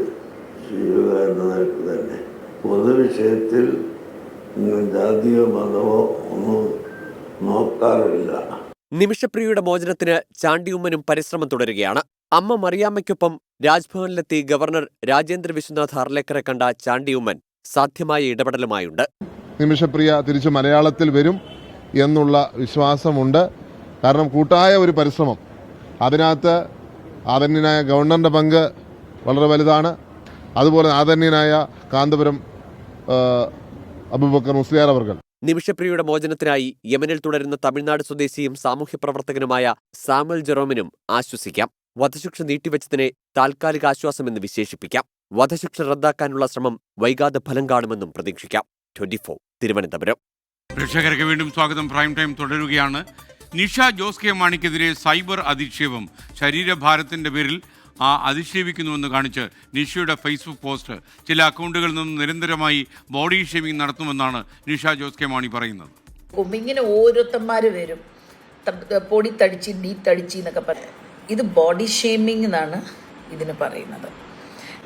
ചെയ്യുക എന്ന നിലക്ക് തന്നെ പൊതുവിഷയത്തിൽ ജാതിയോ മതമോ ഒന്നും നോക്കാറില്ല. നിമിഷപ്രിയയുടെ മോചനത്തിന് ചാണ്ടിയുമ്മനും പരിശ്രമം തുടരുകയാണ്. അമ്മ മറിയാമ്മയ്ക്കൊപ്പം രാജ്ഭവനിലെത്തി ഗവർണർ രാജേന്ദ്ര വിശ്വനാഥ് ഹർലേക്കറെ കണ്ട ചാണ്ടിയുമ്മൻ സാധ്യമായ ഇടപെടലുമായുണ്ട്. നിമിഷപ്രിയ തിരിച്ചു മലയാളത്തിൽ വരും എന്നുള്ള വിശ്വാസമുണ്ട്. കാരണം കൂട്ടായ ഒരു പരിശ്രമം, അതിനകത്ത് ആദരണീയനായ ഗവർണറിന്റെ പങ്ക് വളരെ വലുതാണ്. അതുപോലെ ആദരണീയനായ കാന്തപുരം അബൂബക്കർ മുസ്ലിയാർ അവർകൾ. നിമിഷപ്രിയയുടെ മോചനത്തിനായി യമനിൽ തുടരുന്ന തമിഴ്നാട് സ്വദേശിയും സാമൂഹ്യ പ്രവർത്തകനുമായ സാമുൽ ജെറോമിനും ആശ്വസിക്കാം. വധശിക്ഷ നീട്ടിവെച്ചതിനെ താൽക്കാലിക ആശ്വാസമെന്ന് വിശേഷിപ്പിക്കാം. വധശിക്ഷ റദ്ദാക്കാനുള്ള ശ്രമം വൈകാതെ ഫലം കാണുമെന്നും പ്രതീക്ഷിക്കാം. 24 തിരുവനന്തപുരം. പ്രേക്ഷകർക്ക് വീണ്ടും സ്വാഗതം. പ്രൈം ടൈം തുടരുകയാണ്. നിഷ ജോസ് കെ മാണിക്കെതിരെ സൈബർ അധിക്ഷേപം, ശരീരഭാരത്തിന്റെ പേരിൽ അധിക്ഷേപിക്കുന്നുവെന്ന് കാണിച്ച് നിഷയുടെ ഫേസ്ബുക്ക് പോസ്റ്റ്. ചില അക്കൗണ്ടുകളിൽ നിന്നും നിരന്തരമായി ബോഡി ഷേമിംഗ് നടത്തുമെന്നാണ് നിഷ ജോസ് കെ മാണി പറയുന്നത്. ഇങ്ങനെ ഓരോരുത്തന്മാർ വരും, പൊടി തടിച്ച് നീ തടിച്ച് എന്നൊക്കെ പറയാം. ഇത് ബോഡി ഷേമിംഗ് എന്നാണ് ഇതിന് പറയുന്നത്.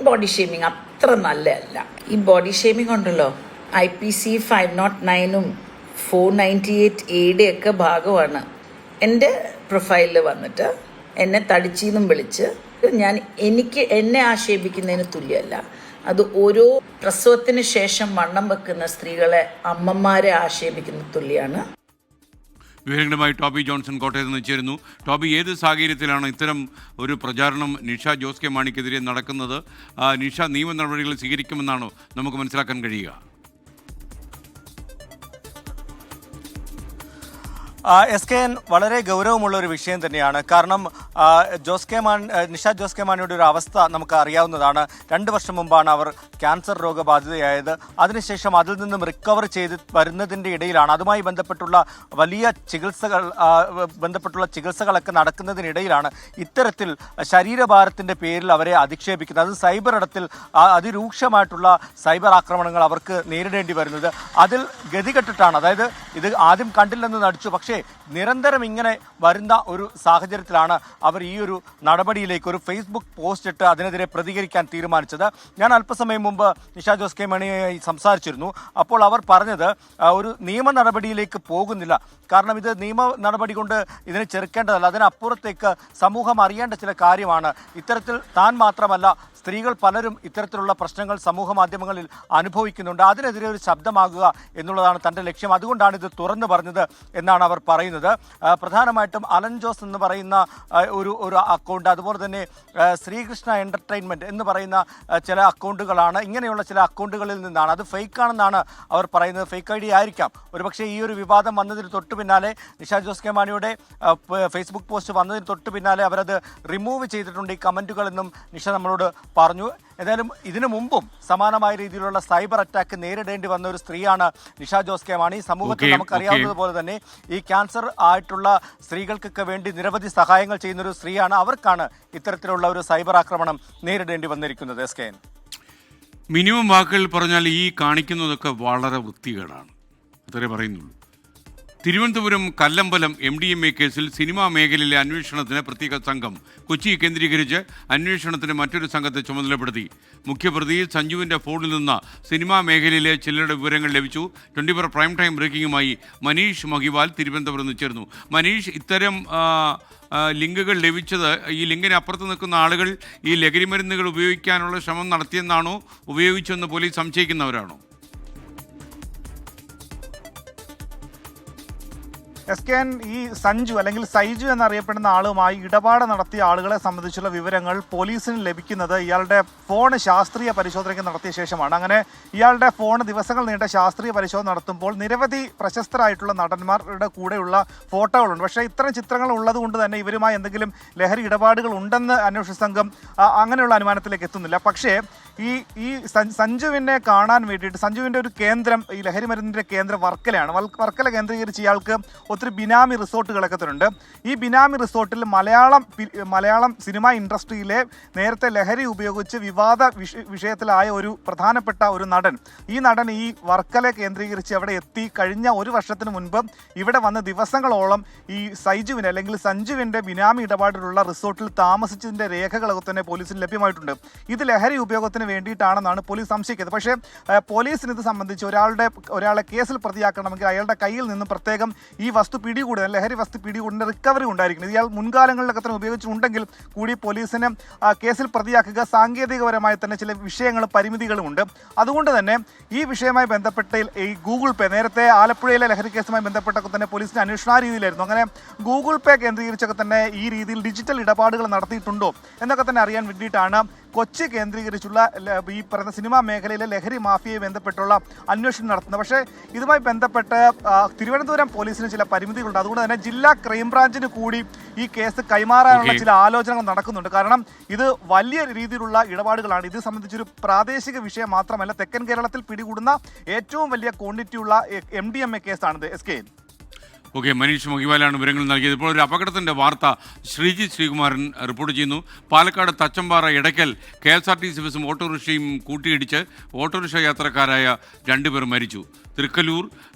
ബോഡി ഷേമിംഗ് അത്ര നല്ലതല്ല. ഈ ബോഡി ഷേമിംഗ് ഉണ്ടല്ലോ, IPC 509-ഉം 498A ഒക്കെ ഭാഗമാണ്. എൻ്റെ പ്രൊഫൈലിൽ വന്നിട്ട് എന്നെ തടിച്ചെന്നും വിളിച്ച് എന്നെ ആക്ഷേപിക്കുന്നതിന് തുല്യമല്ല. അത് ഓരോ പ്രസവത്തിന് ശേഷം വണ്ണം വെക്കുന്ന സ്ത്രീകളെ, അമ്മമാരെ ആക്ഷേപിക്കുന്ന തുല്യമാണ്. വിവരങ്ങളുമായി ടോബി ജോൺസൺ കോട്ടയത്ത് നിന്ന് ചേരുന്നു. ടോബി, ഏത് സാഹചര്യത്തിലാണ് ഇത്തരം ഒരു പ്രചാരണം നിഷ ജോസ് കെ മാണിക്കെതിരെ നടക്കുന്നത്? നിഷ നിയമ നടപടികൾ സ്വീകരിക്കുമെന്നാണോ നമുക്ക് മനസ്സിലാക്കാൻ കഴിയുക? SKN വളരെ ഗൗരവമുള്ള ഒരു വിഷയം തന്നെയാണ്. കാരണം നിഷ ജോസ് കെ മാണിയുടെ ഒരു അവസ്ഥ നമുക്ക് അറിയാവുന്നതാണ്. 2 വർഷം മുമ്പാണ് അവർ ക്യാൻസർ രോഗബാധിതയായത്. അതിനുശേഷം അതിൽ നിന്നും റിക്കവർ ചെയ്ത് വരുന്നതിൻ്റെ ഇടയിലാണ്, അതുമായി ബന്ധപ്പെട്ടുള്ള വലിയ ചികിത്സകളൊക്കെ നടക്കുന്നതിനിടയിലാണ് ഇത്തരത്തിൽ ശരീരഭാരത്തിൻ്റെ പേരിൽ അവരെ അധിക്ഷേപിക്കുന്നത്. അത് സൈബർ ഇടത്തിൽ അതിരൂക്ഷമായിട്ടുള്ള സൈബർ ആക്രമണങ്ങൾ അവർക്ക് നേരിടേണ്ടി വരുന്നത്. അതിൽ ഗതികെട്ടിട്ടാണ്, അതായത് ഇത് ആദ്യം കണ്ടില്ലെന്ന് നടിച്ചു, പക്ഷേ നിരന്തരം ഇങ്ങനെ വരുന്ന ഒരു സാഹചര്യത്തിലാണ് അവർ ഈ ഒരു നടപടിയിലേക്ക് ഒരു ഫേസ്ബുക്ക് പോസ്റ്റ് ഇട്ട് അതിനെതിരെ പ്രതികരിക്കാൻ തീരുമാനിച്ചത്. ഞാൻ അല്പസമയം മുമ്പ് നിഷ ജോസ് കെ മാണിയുമായി സംസാരിച്ചിരുന്നു. അപ്പോൾ അവർ പറഞ്ഞത് ഒരു നിയമ നടപടിയിലേക്ക് പോകുന്നില്ല, കാരണം ഇത് നിയമ നടപടി കൊണ്ട് ഇതിനെ ചെറുക്കേണ്ടതല്ല, അതിനപ്പുറത്തേക്ക് സമൂഹം അറിയേണ്ട ചില കാര്യമാണ്. ഇത്തരത്തിൽ താൻ മാത്രമല്ല, സ്ത്രീകൾ പലരും ഇത്തരത്തിലുള്ള പ്രശ്നങ്ങൾ സമൂഹ മാധ്യമങ്ങളിൽ അനുഭവിക്കുന്നുണ്ട്. അതിനെതിരെ ഒരു ശബ്ദമാകുക എന്നുള്ളതാണ് തൻ്റെ ലക്ഷ്യം. അതുകൊണ്ടാണ് ഇത് തുറന്നു പറഞ്ഞത് എന്നാണ് അവർ പറയുന്നത്. പ്രധാനമായിട്ടും അലൻ ജോസ് എന്ന് പറയുന്ന ഒരു അക്കൗണ്ട്, അതുപോലെ തന്നെ ശ്രീകൃഷ്ണ എൻ്റർടൈൻമെൻറ്റ് എന്ന് പറയുന്ന ചില അക്കൗണ്ടുകളാണ്. ഇങ്ങനെയുള്ള ചില അക്കൗണ്ടുകളിൽ നിന്നാണ്, അത് ഫേക്കാണെന്നാണ് അവർ പറയുന്നത്. ഫേക്ക് ID ആയിരിക്കാം. ഒരുപക്ഷെ ഈ ഒരു വിവാദം വന്നതിന് തൊട്ട് പിന്നാലെ, നിഷ ജോസ് കെ മാണിയുടെ ഫേസ്ബുക്ക് പോസ്റ്റ് വന്നതിന് തൊട്ട് പിന്നാലെ അവരത് റിമൂവ് ചെയ്തിട്ടുണ്ട് ഈ കമൻറ്റുകളെന്നും നിഷ നമ്മളോട് പറഞ്ഞു. ഏതായാലും ഇതിനു മുമ്പും സമാനമായ രീതിയിലുള്ള സൈബർ അറ്റാക്ക് നേരിടേണ്ടി വന്ന ഒരു സ്ത്രീയാണ് നിഷ ജോസ് കെ മാണി. സമൂഹത്തിൽ നമുക്കറിയാവുന്നതുപോലെ തന്നെ ഈ ക്യാൻസർ ആയിട്ടുള്ള സ്ത്രീകൾക്കൊക്കെ വേണ്ടി നിരവധി സഹായങ്ങൾ ചെയ്യുന്നൊരു സ്ത്രീയാണ്. അവർക്കാണ് ഇത്തരത്തിലുള്ള ഒരു സൈബർ ആക്രമണം നേരിടേണ്ടി വന്നിരിക്കുന്നത്. SKN മിനിമം വാക്കുകൾ പറഞ്ഞാൽ ഈ കാണിക്കുന്നതൊക്കെ വളരെ വൃത്തികേടാണ്, അത്രേ പറയുന്നുള്ളൂ. തിരുവനന്തപുരം കല്ലമ്പലം MDMA കേസിൽ സിനിമാ മേഖലയിലെ അന്വേഷണത്തിന് പ്രത്യേക സംഘം. കൊച്ചി കേന്ദ്രീകരിച്ച് അന്വേഷണത്തിന് മറ്റൊരു സംഘത്തെ ചുമതലപ്പെടുത്തി. മുഖ്യപ്രതി സഞ്ജുവിൻ്റെ ഫോണിൽ നിന്ന് സിനിമാ മേഖലയിലെ ചിലരുടെ വിവരങ്ങൾ ലഭിച്ചു. 24 പ്രൈം ടൈം ബ്രേക്കിംഗുമായി മനീഷ് മഹിവാൽ തിരുവനന്തപുരം നിന്ന് ചേർന്നു. മനീഷ്, ഇത്തരം ലിങ്കുകൾ ലഭിച്ചത്, ഈ ലിങ്കിന് അപ്പുറത്ത് നിൽക്കുന്ന ആളുകൾ ഈ ലഹരി മരുന്നുകൾ ഉപയോഗിക്കാനുള്ള ശ്രമം നടത്തിയെന്നാണോ, ഉപയോഗിച്ചെന്ന് പോലീസ് സംശയിക്കുന്നവരാണോ? SKN ഈ സഞ്ജു അല്ലെങ്കിൽ സൈജു എന്നറിയപ്പെടുന്ന ആളുമായി ഇടപാട് നടത്തിയ ആളുകളെ സംബന്ധിച്ചുള്ള വിവരങ്ങൾ പോലീസിന് ലഭിക്കുന്നത് ഇയാളുടെ ഫോൺ ശാസ്ത്രീയ പരിശോധനയ്ക്ക് നടത്തിയ ശേഷമാണ്. അങ്ങനെ ഇയാളുടെ ഫോൺ ദിവസങ്ങൾ നീണ്ട ശാസ്ത്രീയ പരിശോധന നടത്തുമ്പോൾ നിരവധി പ്രശസ്തരായിട്ടുള്ള നടന്മാരുടെ കൂടെയുള്ള ഫോട്ടോകളുണ്ട്. പക്ഷേ ഇത്തരം ചിത്രങ്ങൾ ഉള്ളത് കൊണ്ട് തന്നെ ഇവരുമായി എന്തെങ്കിലും ലഹരി ഇടപാടുകൾ ഉണ്ടെന്ന് അന്വേഷണ സംഘം അങ്ങനെയുള്ള അനുമാനത്തിലേക്ക് എത്തുന്നില്ല. പക്ഷേ ഈ സഞ്ജുവിനെ കാണാൻ വേണ്ടിയിട്ട്, സഞ്ജുവിൻ്റെ ഒരു കേന്ദ്രം, ഈ ലഹരി മരുന്നിൻ്റെ കേന്ദ്രം വർക്കലയാണ്. വർക്കല കേന്ദ്രീകരിച്ച് ഇയാൾക്ക് ഒത്തിരി ബിനാമി റിസോർട്ടുകളൊക്കെ തരുന്നുണ്ട്. ഈ ബിനാമി റിസോർട്ടിൽ മലയാളം സിനിമാ ഇൻഡസ്ട്രിയിലെ നേരത്തെ ലഹരി ഉപയോഗിച്ച് വിവാദ വിഷയത്തിലായ ഒരു പ്രധാനപ്പെട്ട ഒരു നടൻ, ഈ നടൻ ഈ വർക്കല കേന്ദ്രീകരിച്ച് അവിടെ എത്തി. കഴിഞ്ഞ 1 വർഷത്തിന് മുൻപ് ഇവിടെ വന്ന് ദിവസങ്ങളോളം ഈ സൈജുവിനെ അല്ലെങ്കിൽ സഞ്ജുവിൻ്റെ ബിനാമി ഇടപാടിലുള്ള റിസോർട്ടിൽ താമസിച്ചതിൻ്റെ രേഖകളൊക്കെ തന്നെ പോലീസിന് ലഭ്യമായിട്ടുണ്ട്. ഇത് ലഹരി ഉപയോഗത്തിന് വേണ്ടിയിട്ടാണെന്നാണ് പോലീസ് സംശയിക്കുന്നത്. പക്ഷേ പോലീസിന് ഇത് സംബന്ധിച്ച് ഒരാളെ കേസിൽ പ്രതിയാക്കണമെങ്കിൽ അയാളുടെ കയ്യിൽ നിന്ന് പ്രത്യേകം ഈ വസ്തു പിടികൂടുക, ലഹരി വസ്തു പിടികൂടുന്ന റിക്കവറി ഉണ്ടായിരിക്കുന്നത്. ഇയാൾ മുൻകാലങ്ങളിലൊക്കെ തന്നെ ഉപയോഗിച്ചിട്ടുണ്ടെങ്കിൽ കൂടി പോലീസിന് കേസിൽ പ്രതിയാക്കുക സാങ്കേതികപരമായി തന്നെ ചില വിഷയങ്ങളും പരിമിതികളും ഉണ്ട്. അതുകൊണ്ട് തന്നെ ഈ വിഷയവുമായി ബന്ധപ്പെട്ട് ഈ ഗൂഗിൾ പേ, നേരത്തെ ആലപ്പുഴയിലെ ലഹരി കേസുമായി ബന്ധപ്പെട്ടൊക്കെ തന്നെ പോലീസിന് അന്വേഷണ രീതിയിലായിരുന്നു. അങ്ങനെ ഗൂഗിൾ പേ കേന്ദ്രീകരിച്ചൊക്കെ തന്നെ ഈ രീതിയിൽ ഡിജിറ്റൽ ഇടപാടുകൾ നടത്തിയിട്ടുണ്ടോ എന്നൊക്കെ തന്നെ അറിയാൻ വേണ്ടിയിട്ടാണ് കൊച്ചി കേന്ദ്രീകരിച്ചുള്ള ഈ പറയുന്ന സിനിമാ മേഖലയിലെ ലഹരി മാഫിയയെ ബന്ധപ്പെട്ടുള്ള അന്വേഷണം നടത്തുന്നത്. പക്ഷേ ഇതുമായി ബന്ധപ്പെട്ട് തിരുവനന്തപുരം പോലീസിന് ചില പരിമിതികളുണ്ട്. അതുകൊണ്ട് തന്നെ ജില്ലാ ക്രൈംബ്രാഞ്ചിന് കൂടി ഈ കേസ് കൈമാറാനുള്ള ചില ആലോചനകൾ നടക്കുന്നുണ്ട്. കാരണം ഇത് വലിയ രീതിയിലുള്ള ഇടപാടുകളാണ്. ഇത് സംബന്ധിച്ചൊരു പ്രാദേശിക വിഷയം മാത്രമല്ല, തെക്കൻ കേരളത്തിൽ പിടികൂടുന്ന ഏറ്റവും വലിയ ക്വാണ്ടിറ്റിയുള്ള MDMA കേസാണിത്. SKN. ഓക്കെ, മനീഷ് മഹിവാലാണ് വിവരങ്ങൾ നൽകിയത്. ഇപ്പോൾ ഒരു അപകടത്തിൻ്റെ വാർത്ത ശ്രീജിത്ത് ശ്രീകുമാരൻ റിപ്പോർട്ട് ചെയ്യുന്നു. പാലക്കാട് തച്ചമ്പാറ ഇടയ്ക്കൽ KSRTC ബസും ഓട്ടോറിക്ഷയും കൂട്ടിയിടിച്ച് ഓട്ടോറിക്ഷ യാത്രക്കാരായ 2 പേർ മരിച്ചു. തൃക്കല്ലൂർ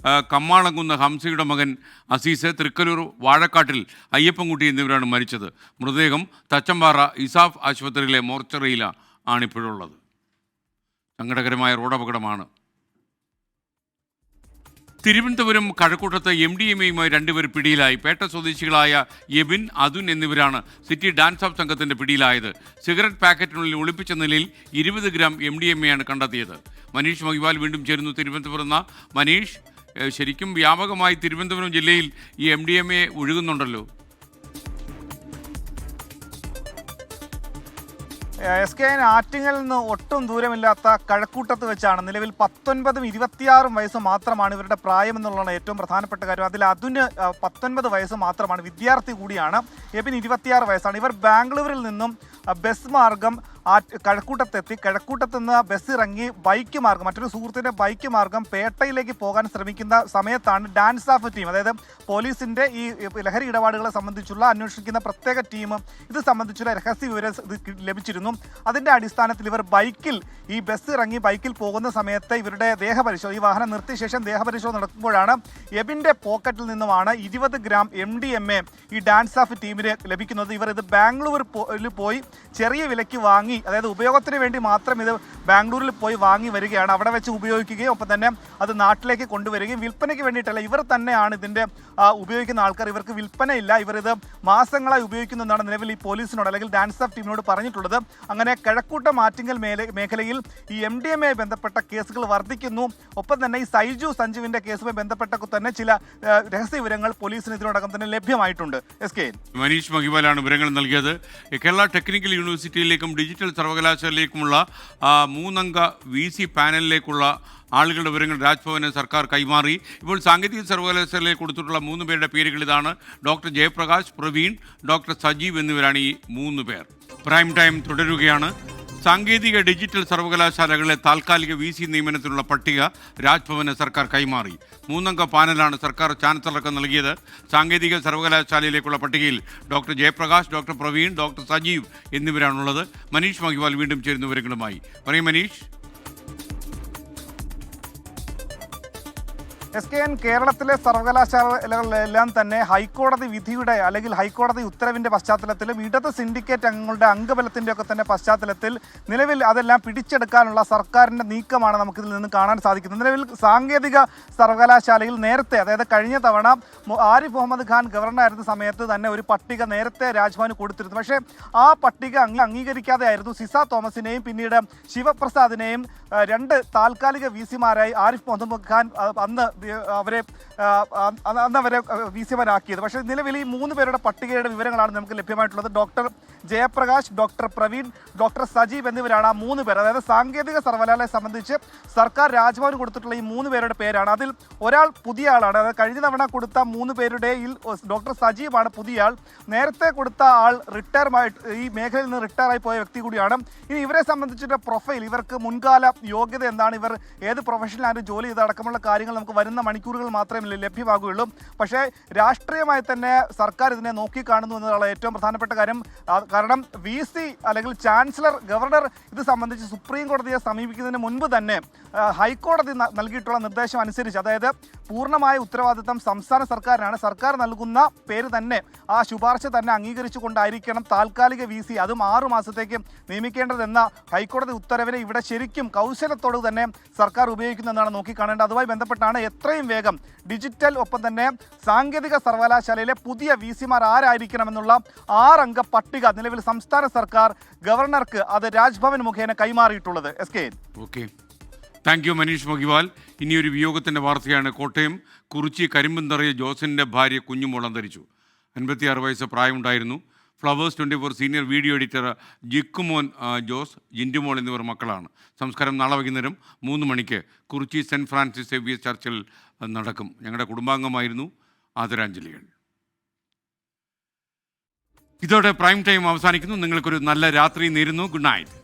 കമ്മാളംകുന്ന് ഹംസയുടെ മകൻ അസീസ്, തൃക്കല്ലൂർ വാഴക്കാട്ടിൽ അയ്യപ്പൻകുട്ടി എന്നിവരാണ് മരിച്ചത്. മൃതദേഹം തച്ചമ്പാറ ഇസാഫ് ആശുപത്രിയിലെ മോർച്ചറിയിലാണ് ഇപ്പോഴുള്ളത്. സങ്കടകരമായ റോഡപകടമാണ്. തിരുവനന്തപുരം കഴക്കൂട്ടത്ത് MDMAയുമായി 2 പേർ പിടിയിലായി. പേട്ട സ്വദേശികളായ യെബിൻ, അതുൻ എന്നിവരാണ് സിറ്റി ഡാൻസ് ഓഫ് സംഘത്തിന്റെ പിടിയിലായത്. സിഗരറ്റ് പാക്കറ്റിനുള്ളിൽ ഒളിപ്പിച്ച നിലയിൽ 20 ഗ്രാം MDMAയാണ് കണ്ടെത്തിയത്. മനീഷ് മഹിവാൽ വീണ്ടും ചേരുന്നു തിരുവനന്തപുരം. മനീഷ്, ശരിക്കും വ്യാപകമായി തിരുവനന്തപുരം ജില്ലയിൽ ഈ MDMA ഒഴുകുന്നുണ്ടല്ലോ. SKN ആറ്റിങ്ങൽ നിന്ന് ഒട്ടും ദൂരമില്ലാത്ത കഴക്കൂട്ടത്ത് വെച്ചാണ് നിലവിൽ 19ഉം 26ഉം വയസ്സ് മാത്രമാണ് ഇവരുടെ പ്രായം എന്നുള്ളതാണ് ഏറ്റവും പ്രധാനപ്പെട്ട കാര്യം. അതിൽ അതിന് 19 വയസ്സ് മാത്രമാണ്, വിദ്യാർത്ഥി കൂടിയാണ്. എബിൻ 26 വയസ്സാണ്. ഇവർ ബാംഗ്ലൂരിൽ നിന്നും ബസ് മാർഗം കഴക്കൂട്ടത്തെത്തി. കഴക്കൂട്ടത്ത് നിന്ന് ബസ് ഇറങ്ങി ബൈക്ക് മാർഗം, മറ്റൊരു സുഹൃത്തിൻ്റെ ബൈക്ക് മാർഗം പേട്ടയിലേക്ക് പോകാൻ ശ്രമിക്കുന്ന സമയത്താണ് ഡാൻസ് ഓഫ് ടീം, അതായത് പോലീസിൻ്റെ ഈ ലഹരി ഇടപാടുകളെ സംബന്ധിച്ചുള്ള അന്വേഷിക്കുന്ന പ്രത്യേക ടീം ഇത് സംബന്ധിച്ചുള്ള രഹസ്യ വിവരം ലഭിച്ചിരുന്നു. അതിൻ്റെ അടിസ്ഥാനത്തിൽ ഇവർ ബൈക്കിൽ ഈ ബസ് ഇറങ്ങി ബൈക്കിൽ പോകുന്ന സമയത്ത് ഇവരുടെ ദേഹപരിശോധന, ഈ വാഹനം നിർത്തിയ ശേഷം ദേഹപരിശോധന നടക്കുമ്പോഴാണ് എബിൻ്റെ പോക്കറ്റിൽ നിന്നുമാണ് 20 ഗ്രാം MDMA ഈ ഡാൻസ് ഓഫ് ടീമിന് ലഭിക്കുന്നത്. ഇവർ ഇത് ബാംഗ്ലൂരിൽ പോയി ചെറിയ വിലയ്ക്ക് വാങ്ങി, അതായത് ഉപയോഗത്തിന് വേണ്ടി മാത്രം ഇത് ബാംഗ്ലൂരിൽ പോയി വാങ്ങി വരികയാണ്. അവിടെ വെച്ച് ഉപയോഗിക്കുകയും ഒപ്പം തന്നെ അത് നാട്ടിലേക്ക് കൊണ്ടുവരികയും വിൽപ്പനയ്ക്ക് വേണ്ടിയിട്ടല്ല, ഇവർ തന്നെയാണ് ഇതിൻ്റെ ഉപയോഗിക്കുന്ന ആൾക്കാർ. ഇവർക്ക് വിൽപ്പനയില്ല, ഇവർ ഇത് മാസങ്ങളായി ഉപയോഗിക്കുന്നതാണ് നിലവിൽ ഈ പോലീസിനോട് അല്ലെങ്കിൽ ഡാൻസ് ഓഫ് ടീമിനോട് പറഞ്ഞിട്ടുള്ളത്. അങ്ങനെ കഴക്കൂട്ടം ആറ്റിങ്ങൽ മേഖലയിൽ ഈ MDMA ബന്ധപ്പെട്ട കേസുകൾ വർദ്ധിക്കുന്നു. ഒപ്പം തന്നെ ഈ സൈജു സഞ്ജുവിൻ്റെ കേസുമായി ബന്ധപ്പെട്ട തന്നെ ചില രഹസ്യ വിവരങ്ങൾ പോലീസിന് ഇതിനോടകം തന്നെ ലഭ്യമായിട്ടുണ്ട്. SKN. മനീഷ് മഹിവാലാണ് വിവരങ്ങൾ നൽകിയത്. കേരള ടെക്നിക്കൽ യൂണിവേഴ്സിറ്റിയിലേക്കും ഡിജിറ്റൽ സർവകലാശാലയിലേക്കുമുള്ള 3 അംഗ VC പാനലിലേക്കുള്ള ആളുകളുടെ വിവരങ്ങൾ രാജ്ഭവന് സർക്കാർ കൈമാറി. ഇപ്പോൾ സാങ്കേതിക സർവകലാശാലയിൽ കൊടുത്തിട്ടുള്ള 3 പേരുടെ പേരുകൾ ഇതാണ്. ഡോക്ടർ ജയപ്രകാശ്, പ്രവീൺ, ഡോക്ടർ സജീവ് എന്നിവരാണ് ഈ 3 പേർ. പ്രൈം ടൈം തുടരുകയാണ്. സാങ്കേതിക ഡിജിറ്റൽ സർവകലാശാലകളിലെ താൽക്കാലിക VC നിയമനത്തിനുള്ള പട്ടിക രാജ്ഭവന് സർക്കാർ കൈമാറി. 3 അംഗ പാനലാണ് സർക്കാർ ചാൻസലർക്ക് നൽകിയത്. സാങ്കേതിക സർവകലാശാലയിലേക്കുള്ള പട്ടികയിൽ doctor Jayaprakash, doctor Praveen, doctor Sajeev എന്നിവരാണുള്ളത്. മനീഷ് മഹിവാൽ വീണ്ടും ചേരുന്ന വിവരങ്ങളുമായി. പറയും മനീഷ്. SKN കേരളത്തിലെ സർവകലാശാലകളിലെല്ലാം തന്നെ ഹൈക്കോടതി വിധിയുടെ അല്ലെങ്കിൽ ഹൈക്കോടതി ഉത്തരവിൻ്റെ പശ്ചാത്തലത്തിലും ഇടത് സിൻഡിക്കേറ്റ് അംഗങ്ങളുടെ അംഗബലത്തിൻ്റെ ഒക്കെ തന്നെ പശ്ചാത്തലത്തിൽ നിലവിൽ അതെല്ലാം പിടിച്ചെടുക്കാനുള്ള സർക്കാരിൻ്റെ നീക്കമാണ് നമുക്കിതിൽ നിന്ന് കാണാൻ സാധിക്കുന്നത്. നിലവിൽ സാങ്കേതിക സർവകലാശാലയിൽ നേരത്തെ, അതായത് കഴിഞ്ഞ തവണ ആരിഫ് മുഹമ്മദ് ഖാൻ ഗവർണറായിരുന്ന സമയത്ത് തന്നെ ഒരു പട്ടിക നേരത്തെ രാജ്ഭവന് കൊടുത്തിരുന്നു. പക്ഷേ ആ പട്ടിക അംഗീകരിക്കാതെ ആയിരുന്നു സിസ തോമസിനെയും പിന്നീട് ശിവപ്രസാദിനെയും 2 താൽക്കാലിക VCമാരായി ആരിഫ് മുഹമ്മദ് ഖാൻ അന്ന് അവരെ VCമാരാക്കിയത്. പക്ഷേ നിലവിൽ ഈ 3 പേരുടെ പട്ടികയുടെ വിവരങ്ങളാണ് നമുക്ക് ലഭ്യമായിട്ടുള്ളത്. Doctor Jayaprakash, doctor Praveen, doctor Sajeev എന്നിവരാണ് ആ 3 പേർ. അതായത് സാങ്കേതിക സർവകലാശാലയെ സംബന്ധിച്ച് സർക്കാർ രാജ്ഭവന് കൊടുത്തിട്ടുള്ള ഈ 3 പേരുടെ പേരാണ്. അതിൽ ഒരാൾ പുതിയ ആളാണ്. അതായത് കഴിഞ്ഞ തവണ കൊടുത്ത 3 പേരുടെയിൽ ഡോക്ടർ സജീവാണ് പുതിയ ആൾ. നേരത്തെ കൊടുത്ത ആൾ ഈ മേഖലയിൽ നിന്ന് റിട്ടയറായി പോയ വ്യക്തി കൂടിയാണ്. ഇനി ഇവരെ സംബന്ധിച്ചിട്ട് പ്രൊഫൈൽ, ഇവർക്ക് മുൻകാല യോഗ്യത എന്താണ്, ഇവർ ഏത് പ്രൊഫഷനിലാണ് ജോലി ചെയ്ത് അടക്കമുള്ള കാര്യങ്ങൾ നമുക്ക് വരുന്ന മണിക്കൂറുകൾ മാത്രമേ ലഭ്യമാകുകയുള്ളൂ. പക്ഷേ രാഷ്ട്രീയമായി തന്നെ സർക്കാർ ഇതിനെ നോക്കിക്കാണുന്നു എന്നുള്ള ഏറ്റവും പ്രധാനപ്പെട്ട കാര്യം. കാരണം VC അല്ലെങ്കിൽ ചാൻസലർ, ഗവർണർ ഇത് സംബന്ധിച്ച് സുപ്രീം കോടതിയെ സമീപിക്കുന്നതിന് മുൻപ് തന്നെ ഹൈക്കോടതി നൽകിയിട്ടുള്ള നിർദ്ദേശം അനുസരിച്ച്, അതായത് പൂർണ്ണമായ ഉത്തരവാദിത്തം സംസ്ഥാന സർക്കാരിനാണ്. സർക്കാർ നൽകുന്ന പേര് തന്നെ, ആ ശുപാർശ തന്നെ അംഗീകരിച്ചുകൊണ്ടായിരിക്കണം താൽക്കാലിക VC അതും 6 മാസത്തേക്ക് നിയമിക്കേണ്ടതെന്ന ഹൈക്കോടതി ഉത്തരവിനെ ഇവിടെ ശരിക്കും കൗശലത്തോട് തന്നെ സർക്കാർ ഉപയോഗിക്കുന്നതെന്നാണ് നോക്കിക്കാണേണ്ടത്. അതുമായി ബന്ധപ്പെട്ടാണ് എത്രയും വേഗം ഡിജിറ്റൽ ഒപ്പം തന്നെ സാങ്കേതിക സർവകലാശാലയിലെ പുതിയ VCമാർ ആരായിരിക്കണമെന്നുള്ള 6 അംഗ പട്ടിക നിലവിൽ സംസ്ഥാന സർക്കാർ ഗവർണർക്ക് അത് രാജ്ഭവൻ മുഖേന കൈമാറിയിട്ടുള്ളത്. SKN. Okay, thank you Manish Mahiwal. ഇനിയൊരു വിയോഗത്തിൻ്റെ വാർത്തയാണ്. കോട്ടയം കുറിച്ചി കരിമ്പന്തറിയ ജോസിൻ്റെ ഭാര്യ കുഞ്ഞുമോൾ അന്തരിച്ചു. 56 വയസ്സ് പ്രായമുണ്ടായിരുന്നു. Flowers 24 senior video editor Jikkumon Jose, Jintumol എന്നിവർ മക്കളാണ്. സംസ്കാരം നാളെ വൈകുന്നേരം 3 മണിക്ക് കുറിച്ചി സെൻറ്റ് ഫ്രാൻസിസ് സേവിയർ ചർച്ചിൽ നടക്കും. ഞങ്ങളുടെ കുടുംബാംഗമായിരുന്നു. ആദരാഞ്ജലികൾ. ഇതോടെ പ്രൈം ടൈം അവസാനിക്കുന്നു. നിങ്ങൾക്കൊരു നല്ല രാത്രി നേരുന്നു. Good night.